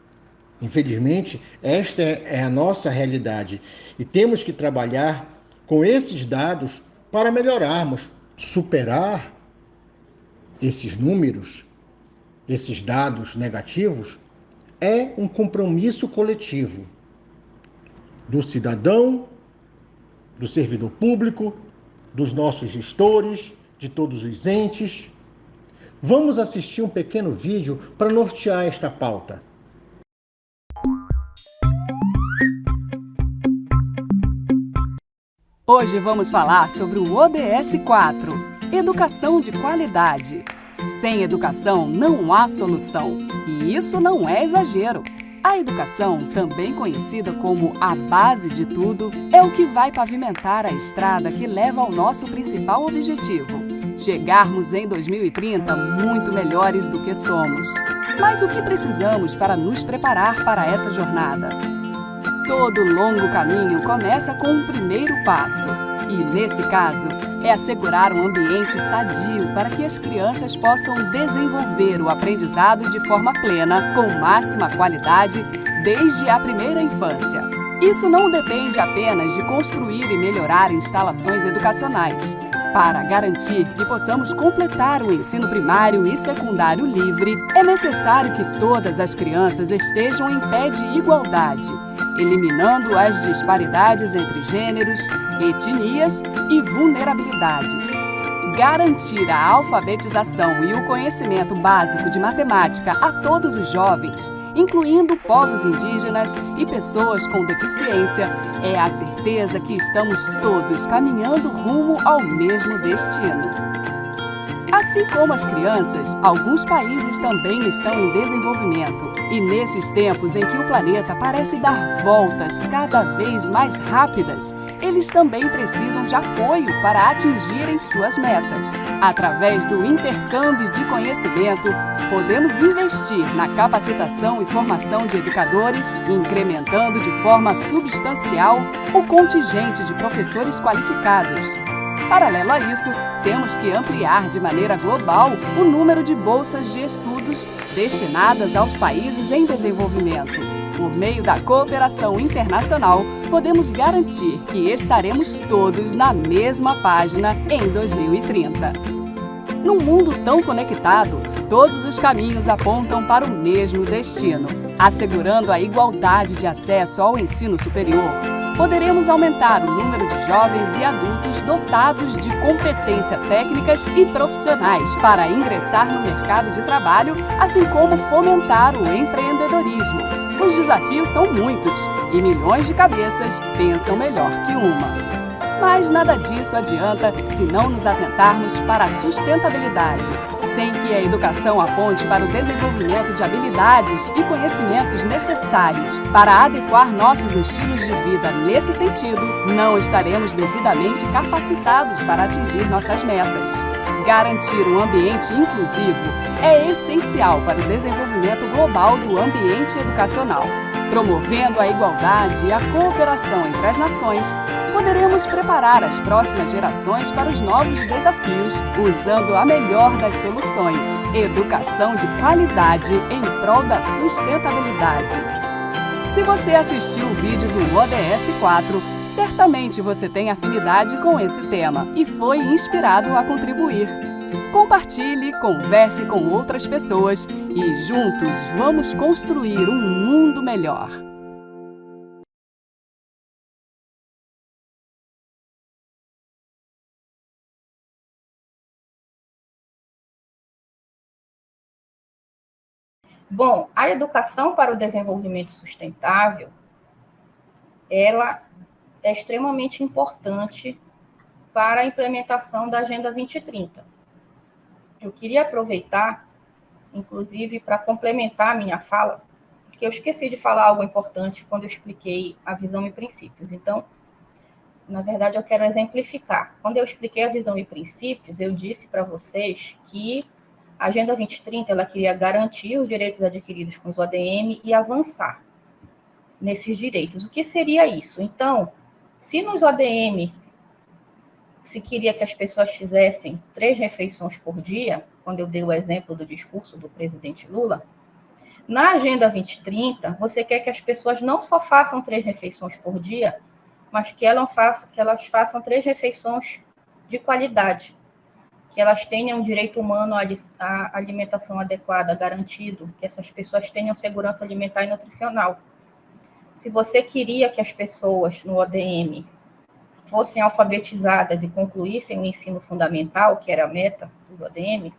Infelizmente, esta é a nossa realidade e temos que trabalhar com esses dados para melhorarmos. Superar esses números, esses dados negativos, é um compromisso coletivo do cidadão, do servidor público, dos nossos gestores, de todos os entes. Vamos assistir um pequeno vídeo para nortear esta pauta. Hoje vamos falar sobre o ODS 4, Educação de Qualidade. Sem educação não há solução, e isso não é exagero. A educação, também conhecida como a base de tudo, é o que vai pavimentar a estrada que leva ao nosso principal objetivo: chegarmos em 2030 muito melhores do que somos. Mas o que precisamos para nos preparar para essa jornada? Todo longo caminho começa com um primeiro passo, e nesse caso, é assegurar um ambiente sadio para que as crianças possam desenvolver o aprendizado de forma plena, com máxima qualidade, desde a primeira infância. Isso não depende apenas de construir e melhorar instalações educacionais. Para garantir que possamos completar o ensino primário e secundário livre, é necessário que todas as crianças estejam em pé de igualdade, eliminando as disparidades entre gêneros, etnias e vulnerabilidades. Garantir a alfabetização e o conhecimento básico de matemática a todos os jovens, incluindo povos indígenas e pessoas com deficiência, é a certeza que estamos todos caminhando rumo ao mesmo destino. Assim como as crianças, alguns países também estão em desenvolvimento. E nesses tempos em que o planeta parece dar voltas cada vez mais rápidas, eles também precisam de apoio para atingirem suas metas. Através do intercâmbio de conhecimento, podemos investir na capacitação e formação de educadores, incrementando de forma substancial o contingente de professores qualificados. Paralelo a isso, temos que ampliar de maneira global o número de bolsas de estudos destinadas aos países em desenvolvimento. Por meio da cooperação internacional, podemos garantir que estaremos todos na mesma página em 2030. Num mundo tão conectado, todos os caminhos apontam para o mesmo destino. Assegurando a igualdade de acesso ao ensino superior, poderemos aumentar o número de jovens e adultos dotados de competências técnicas e profissionais para ingressar no mercado de trabalho, assim como fomentar o empreendedorismo. Os desafios são muitos e milhões de cabeças pensam melhor que uma. Mas nada disso adianta se não nos atentarmos para a sustentabilidade. Sem que a educação aponte para o desenvolvimento de habilidades e conhecimentos necessários para adequar nossos estilos de vida nesse sentido, não estaremos devidamente capacitados para atingir nossas metas. Garantir um ambiente inclusivo é essencial para o desenvolvimento global do ambiente educacional. Promovendo a igualdade e a cooperação entre as nações, poderemos preparar as próximas gerações para os novos desafios, usando a melhor das soluções: educação de qualidade em prol da sustentabilidade. Se você assistiu o vídeo do ODS 4, certamente você tem afinidade com esse tema e foi inspirado a contribuir. Compartilhe, converse com outras pessoas e juntos vamos construir um mundo melhor. Bom, a educação para o desenvolvimento sustentável, ela é extremamente importante para a implementação da Agenda 2030. Eu queria aproveitar, inclusive, para complementar a minha fala, porque eu esqueci de falar algo importante quando eu expliquei a visão e princípios. Então, na verdade, eu quero exemplificar. Quando eu expliquei a visão e princípios, eu disse para vocês que A Agenda 2030, ela queria garantir os direitos adquiridos com os ODM e avançar nesses direitos. O que seria isso? Então, se nos ODM se queria que as pessoas fizessem 3 refeições por dia, quando eu dei o exemplo do discurso do presidente Lula, na Agenda 2030, você quer que as pessoas não só façam 3 refeições por dia, mas que elas façam 3 refeições de qualidade, que elas tenham direito humano à alimentação adequada, garantido, que essas pessoas tenham segurança alimentar e nutricional. Se você queria que as pessoas no ODM fossem alfabetizadas e concluíssem o ensino fundamental, que era a meta dos ODM,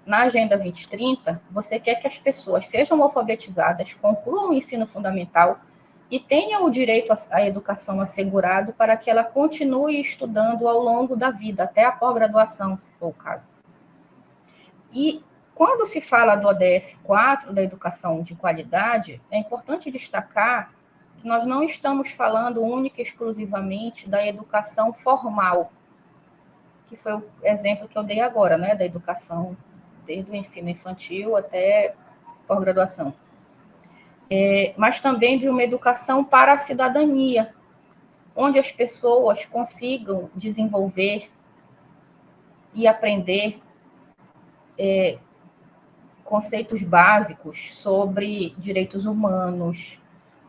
na Agenda 2030, você quer que as pessoas sejam alfabetizadas, concluam o ensino fundamental e tenham o direito à educação assegurado para que ela continue estudando ao longo da vida, até a pós-graduação, se for o caso. E quando se fala do ODS 4, da educação de qualidade, é importante destacar que nós não estamos falando única e exclusivamente da educação formal, que foi o exemplo que eu dei agora, né, da educação desde o ensino infantil até pós-graduação. Mas também de uma educação para a cidadania, onde as pessoas consigam desenvolver e aprender conceitos básicos sobre direitos humanos,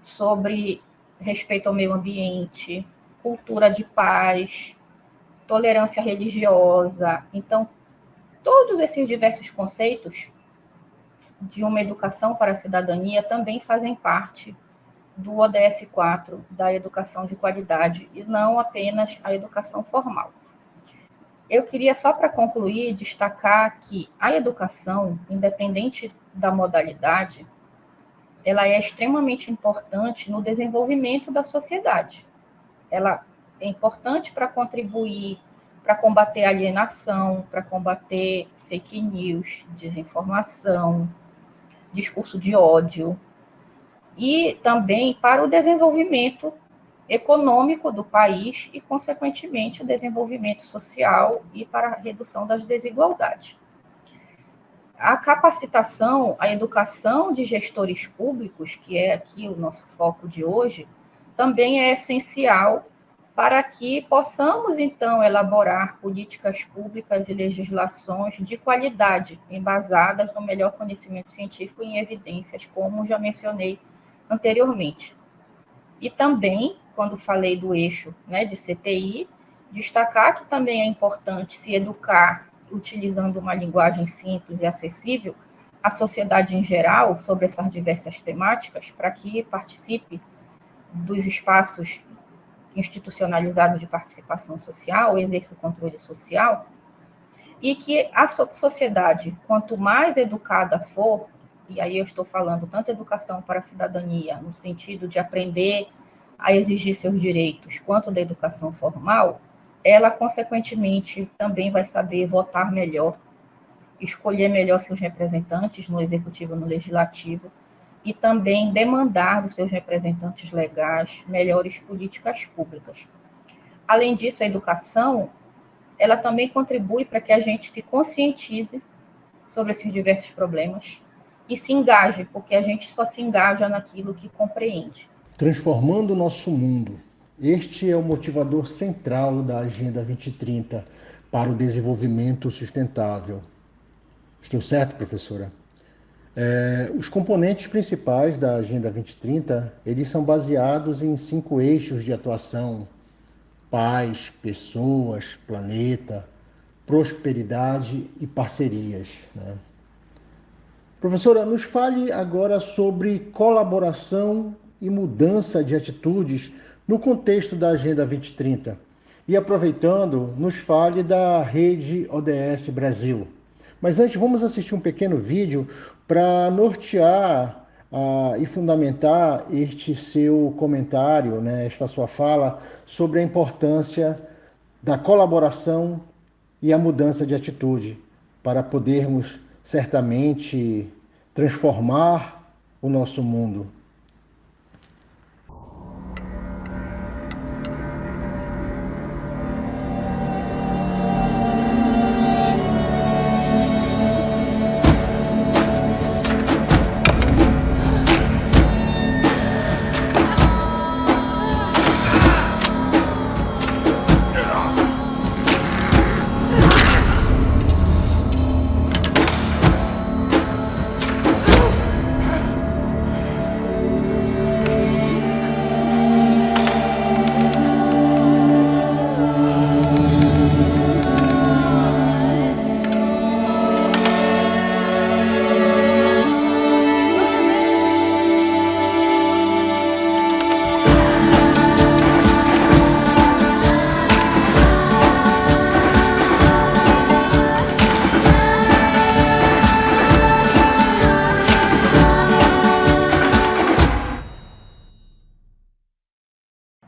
sobre respeito ao meio ambiente, cultura de paz, tolerância religiosa. Então, todos esses diversos conceitos de uma educação para a cidadania também fazem parte do ODS 4, da educação de qualidade, e não apenas a educação formal. Eu queria, só para concluir, destacar que a educação, independente da modalidade, ela é extremamente importante no desenvolvimento da sociedade. Ela é importante para contribuir, para combater a alienação, para combater fake news, desinformação, discurso de ódio, e também para o desenvolvimento econômico do país e, consequentemente, o desenvolvimento social e para a redução das desigualdades. A capacitação, a educação de gestores públicos, que é aqui o nosso foco de hoje, também é essencial para que possamos, então, elaborar políticas públicas e legislações de qualidade, embasadas no melhor conhecimento científico e em evidências, como já mencionei anteriormente. E também, quando falei do eixo, né, de CTI, destacar que também é importante se educar utilizando uma linguagem simples e acessível à sociedade em geral sobre essas diversas temáticas, para que participe dos espaços institucionalizados de participação social, exerça o controle social, e que a sociedade, quanto mais educada for, e aí eu estou falando tanto educação para a cidadania, no sentido de aprender a exigir seus direitos, quanto da educação formal, ela, consequentemente, também vai saber votar melhor, escolher melhor seus representantes no executivo e no legislativo, e também demandar dos seus representantes legais melhores políticas públicas. Além disso, a educação, ela também contribui para que a gente se conscientize sobre esses diversos problemas e se engaje, porque a gente só se engaja naquilo que compreende. Transformando o nosso mundo. Este é o motivador central da Agenda 2030 para o desenvolvimento sustentável. Estou certo, professora? Os componentes principais da Agenda 2030, eles são baseados em 5 eixos de atuação: paz, pessoas, planeta, prosperidade e parcerias, né? Professora, nos fale agora sobre colaboração e mudança de atitudes no contexto da Agenda 2030. E, aproveitando, nos fale da rede ODS Brasil. Mas antes, vamos assistir um pequeno vídeo para nortear e fundamentar este seu comentário, né, esta sua fala, sobre a importância da colaboração e a mudança de atitude, para podermos certamente transformar o nosso mundo.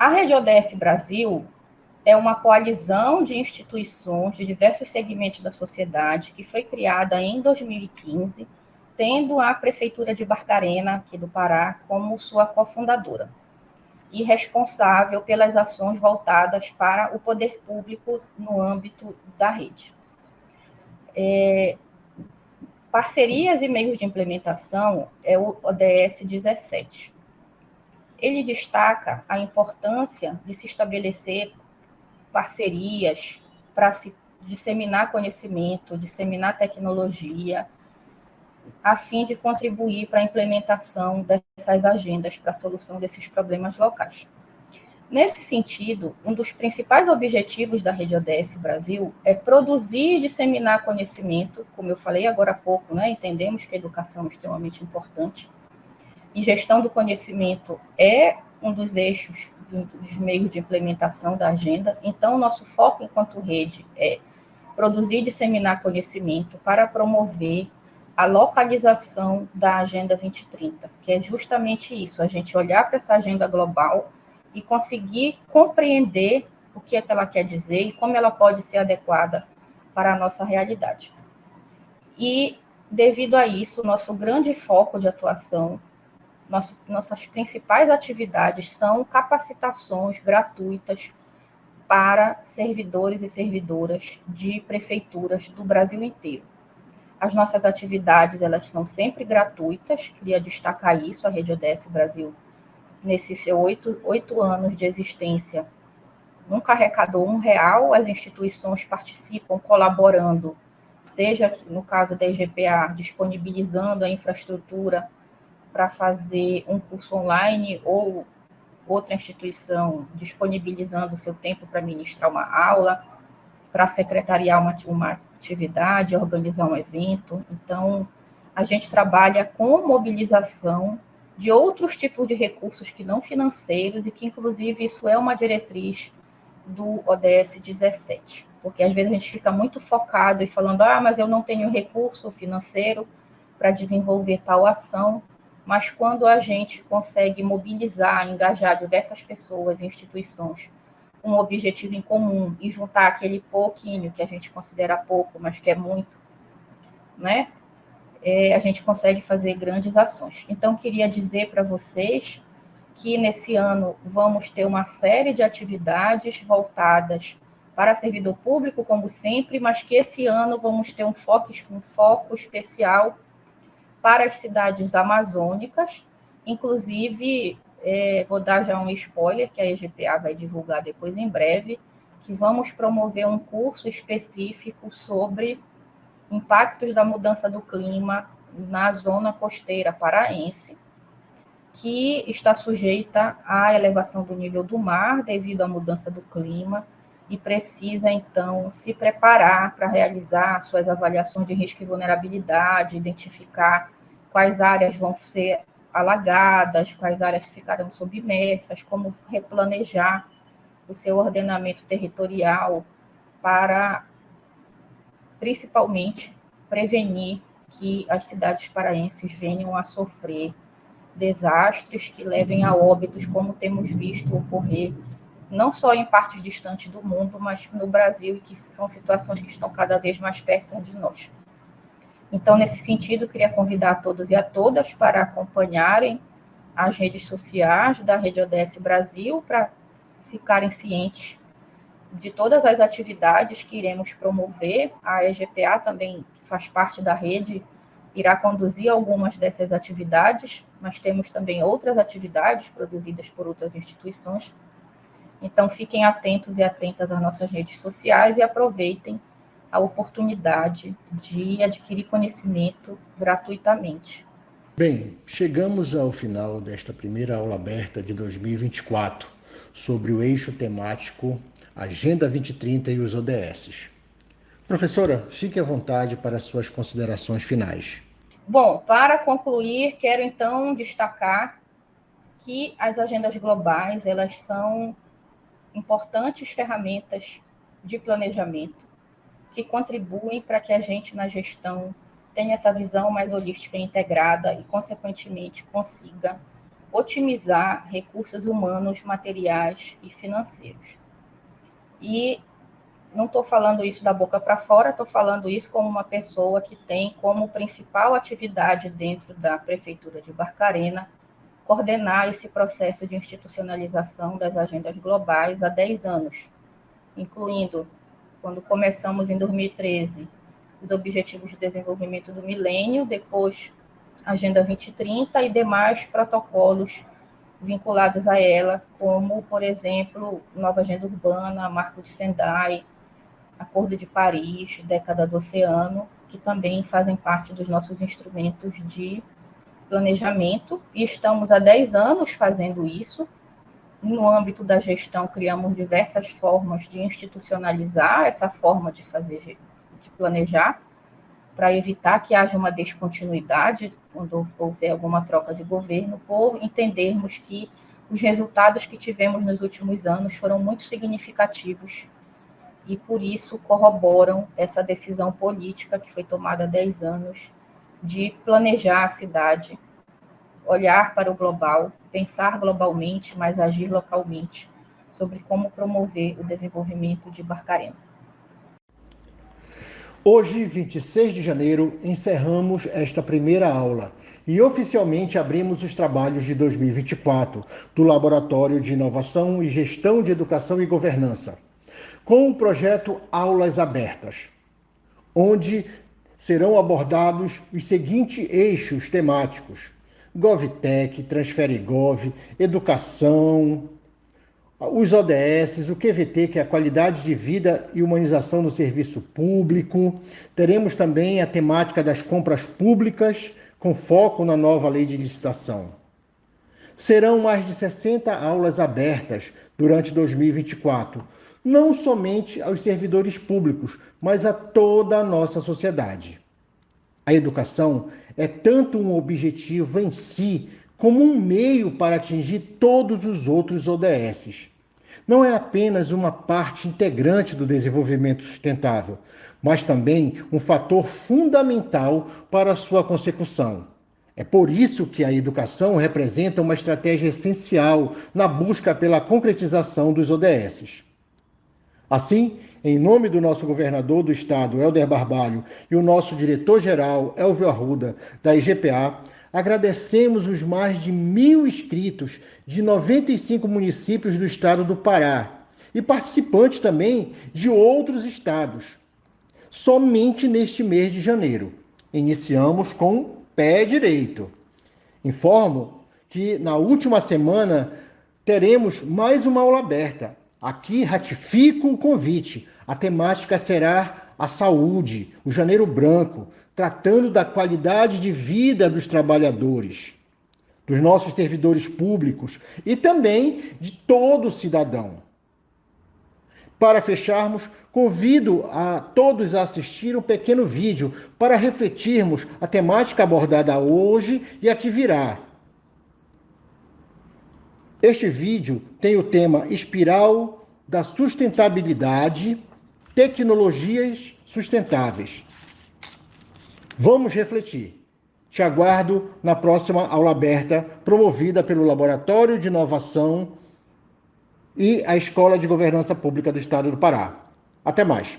A Rede ODS Brasil é uma coalizão de instituições de diversos segmentos da sociedade que foi criada em 2015, tendo a Prefeitura de Barcarena, aqui do Pará, como sua cofundadora e responsável pelas ações voltadas para o poder público no âmbito da rede. Parcerias e meios de implementação é o ODS 17. Ele destaca a importância de se estabelecer parcerias para se disseminar conhecimento, disseminar tecnologia, a fim de contribuir para a implementação dessas agendas para a solução desses problemas locais. Nesse sentido, um dos principais objetivos da Rede ODS Brasil é produzir e disseminar conhecimento, como eu falei agora há pouco, né? Entendemos que a educação é extremamente importante, e gestão do conhecimento é um dos eixos, dos meios de implementação da agenda. Então, nosso foco enquanto rede é produzir e disseminar conhecimento para promover a localização da Agenda 2030, que é justamente isso, a gente olhar para essa agenda global e conseguir compreender o que é que ela quer dizer e como ela pode ser adequada para a nossa realidade. E, devido a isso, nosso grande foco de atuação, nossas principais atividades são capacitações gratuitas para servidores e servidoras de prefeituras do Brasil inteiro. As nossas atividades, elas são sempre gratuitas, queria destacar isso, a Rede ODS Brasil, nesses seus 8 anos de existência, nunca arrecadou R$1, as instituições participam colaborando, seja no caso da EGPA, disponibilizando a infraestrutura para fazer um curso online, ou outra instituição disponibilizando seu tempo para ministrar uma aula, para secretariar uma atividade, organizar um evento. Então, a gente trabalha com mobilização de outros tipos de recursos que não financeiros, e que, inclusive, isso é uma diretriz do ODS 17, porque às vezes a gente fica muito focado e falando, mas eu não tenho recurso financeiro para desenvolver tal ação, mas quando a gente consegue mobilizar, engajar diversas pessoas e instituições com um objetivo em comum e juntar aquele pouquinho que a gente considera pouco, mas que é muito, né? A gente consegue fazer grandes ações. Então, queria dizer para vocês que nesse ano vamos ter uma série de atividades voltadas para servidor público, como sempre, mas que esse ano vamos ter um foco especial para as cidades amazônicas. Inclusive, vou dar já um spoiler, que a EGPA vai divulgar depois em breve, que vamos promover um curso específico sobre impactos da mudança do clima na zona costeira paraense, que está sujeita à elevação do nível do mar devido à mudança do clima e precisa, então, se preparar para realizar suas avaliações de risco e vulnerabilidade, identificar quais áreas vão ser alagadas, quais áreas ficarão submersas, como replanejar o seu ordenamento territorial para, principalmente, prevenir que as cidades paraenses venham a sofrer desastres que levem a óbitos, como temos visto ocorrer, não só em partes distantes do mundo, mas no Brasil, e que são situações que estão cada vez mais perto de nós. Então, nesse sentido, queria convidar a todos e a todas para acompanharem as redes sociais da Rede ODS Brasil, para ficarem cientes de todas as atividades que iremos promover. A EGPA também, que faz parte da rede, irá conduzir algumas dessas atividades, mas temos também outras atividades produzidas por outras instituições. Então, fiquem atentos e atentas às nossas redes sociais e aproveitem a oportunidade de adquirir conhecimento gratuitamente. Bem, chegamos ao final desta primeira aula aberta de 2024 sobre o eixo temático Agenda 2030 e os ODSs. Professora, fique à vontade para as suas considerações finais. Bom, para concluir, quero então destacar que as agendas globais, elas são importantes ferramentas de planejamento que contribuem para que a gente, na gestão, tenha essa visão mais holística e integrada e, consequentemente, consiga otimizar recursos humanos, materiais e financeiros. E não estou falando isso da boca para fora, estou falando isso como uma pessoa que tem como principal atividade dentro da Prefeitura de Barcarena coordenar esse processo de institucionalização das agendas globais há 10 anos, incluindo, quando começamos em 2013, os Objetivos de Desenvolvimento do Milênio, depois a Agenda 2030 e demais protocolos vinculados a ela, como, por exemplo, Nova Agenda Urbana, Marco de Sendai, Acordo de Paris, Década do Oceano, que também fazem parte dos nossos instrumentos de planejamento, e estamos há 10 anos fazendo isso. No âmbito da gestão, criamos diversas formas de institucionalizar essa forma de fazer, de planejar, para evitar que haja uma descontinuidade quando houver alguma troca de governo, por entendermos que os resultados que tivemos nos últimos anos foram muito significativos e, por isso, corroboram essa decisão política que foi tomada há 10 anos de planejar a cidade, olhar para o global, pensar globalmente, mas agir localmente, sobre como promover o desenvolvimento de Barcarena. Hoje, 26 de janeiro, encerramos esta primeira aula e oficialmente abrimos os trabalhos de 2024 do Laboratório de Inovação e Gestão de Educação e Governança, com o projeto Aulas Abertas, onde serão abordados os seguintes eixos temáticos: GovTech, TransfereGov, Educação, os ODS, o QVT, que é a qualidade de vida e humanização do serviço público. Teremos também a temática das compras públicas, com foco na nova lei de licitação. Serão mais de 60 aulas abertas durante 2024, não somente aos servidores públicos, mas a toda a nossa sociedade. A educação é tanto um objetivo em si, como um meio para atingir todos os outros ODSs. Não é apenas uma parte integrante do desenvolvimento sustentável, mas também um fator fundamental para a sua consecução. É por isso que a educação representa uma estratégia essencial na busca pela concretização dos ODSs. Assim, em nome do nosso governador do estado, Helder Barbalho, e o nosso diretor-geral, Elvio Arruda, da IGPA, agradecemos os mais de 1.000 inscritos de 95 municípios do estado do Pará e participantes também de outros estados. Somente neste mês de janeiro, iniciamos com o pé direito. Informo que na última semana teremos mais uma aula aberta. Aqui ratifico o convite. A temática será a saúde, o Janeiro Branco, tratando da qualidade de vida dos trabalhadores, dos nossos servidores públicos e também de todo cidadão. Para fecharmos, convido a todos a assistir um pequeno vídeo para refletirmos a temática abordada hoje e a que virá. Este vídeo tem o tema Espiral da Sustentabilidade, Tecnologias Sustentáveis. Vamos refletir. Te aguardo na próxima aula aberta, promovida pelo Laboratório de Inovação e a Escola de Governança Pública do Estado do Pará. Até mais.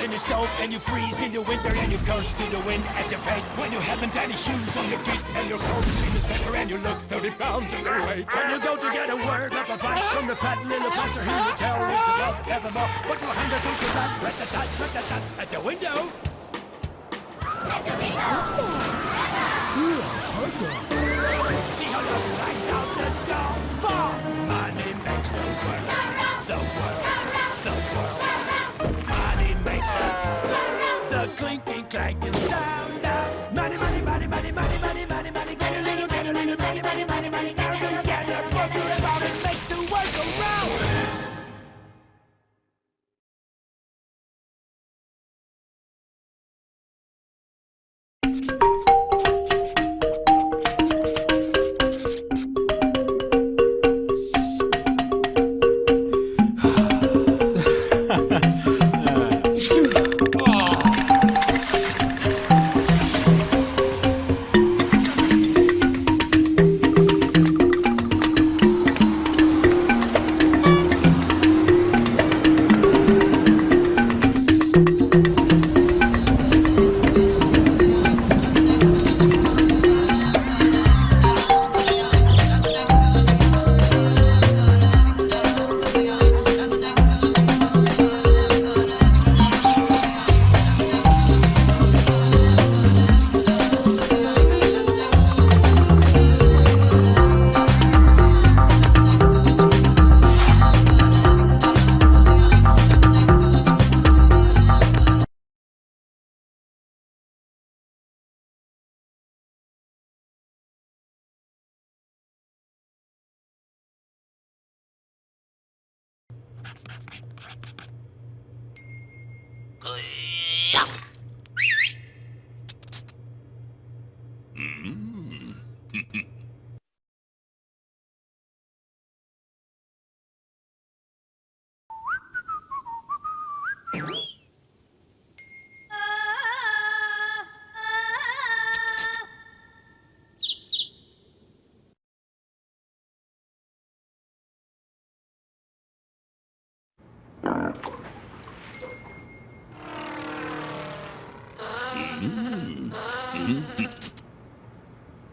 In the stove and you freeze in the winter and you curse to the wind at your face when you haven't any shoes on your feet and your clothes in the sweater and you look 30 pounds overweight. When you go to get a word of advice from the fat little pastor, he will tell you to love evermore. Put your hand against your back, rat-a-tat, at the window. At the window. See how love flies out the door. For money makes the world, the world, the world. The clinking, clanking sound of money, money, money, money, money, money, money, money. Get a little, money, money, money, money. Now do you get it? What do you about it? Makes the world go round.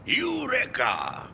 Eureka!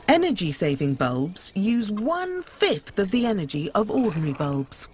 Energy-saving bulbs use 1/5 of the energy of ordinary bulbs.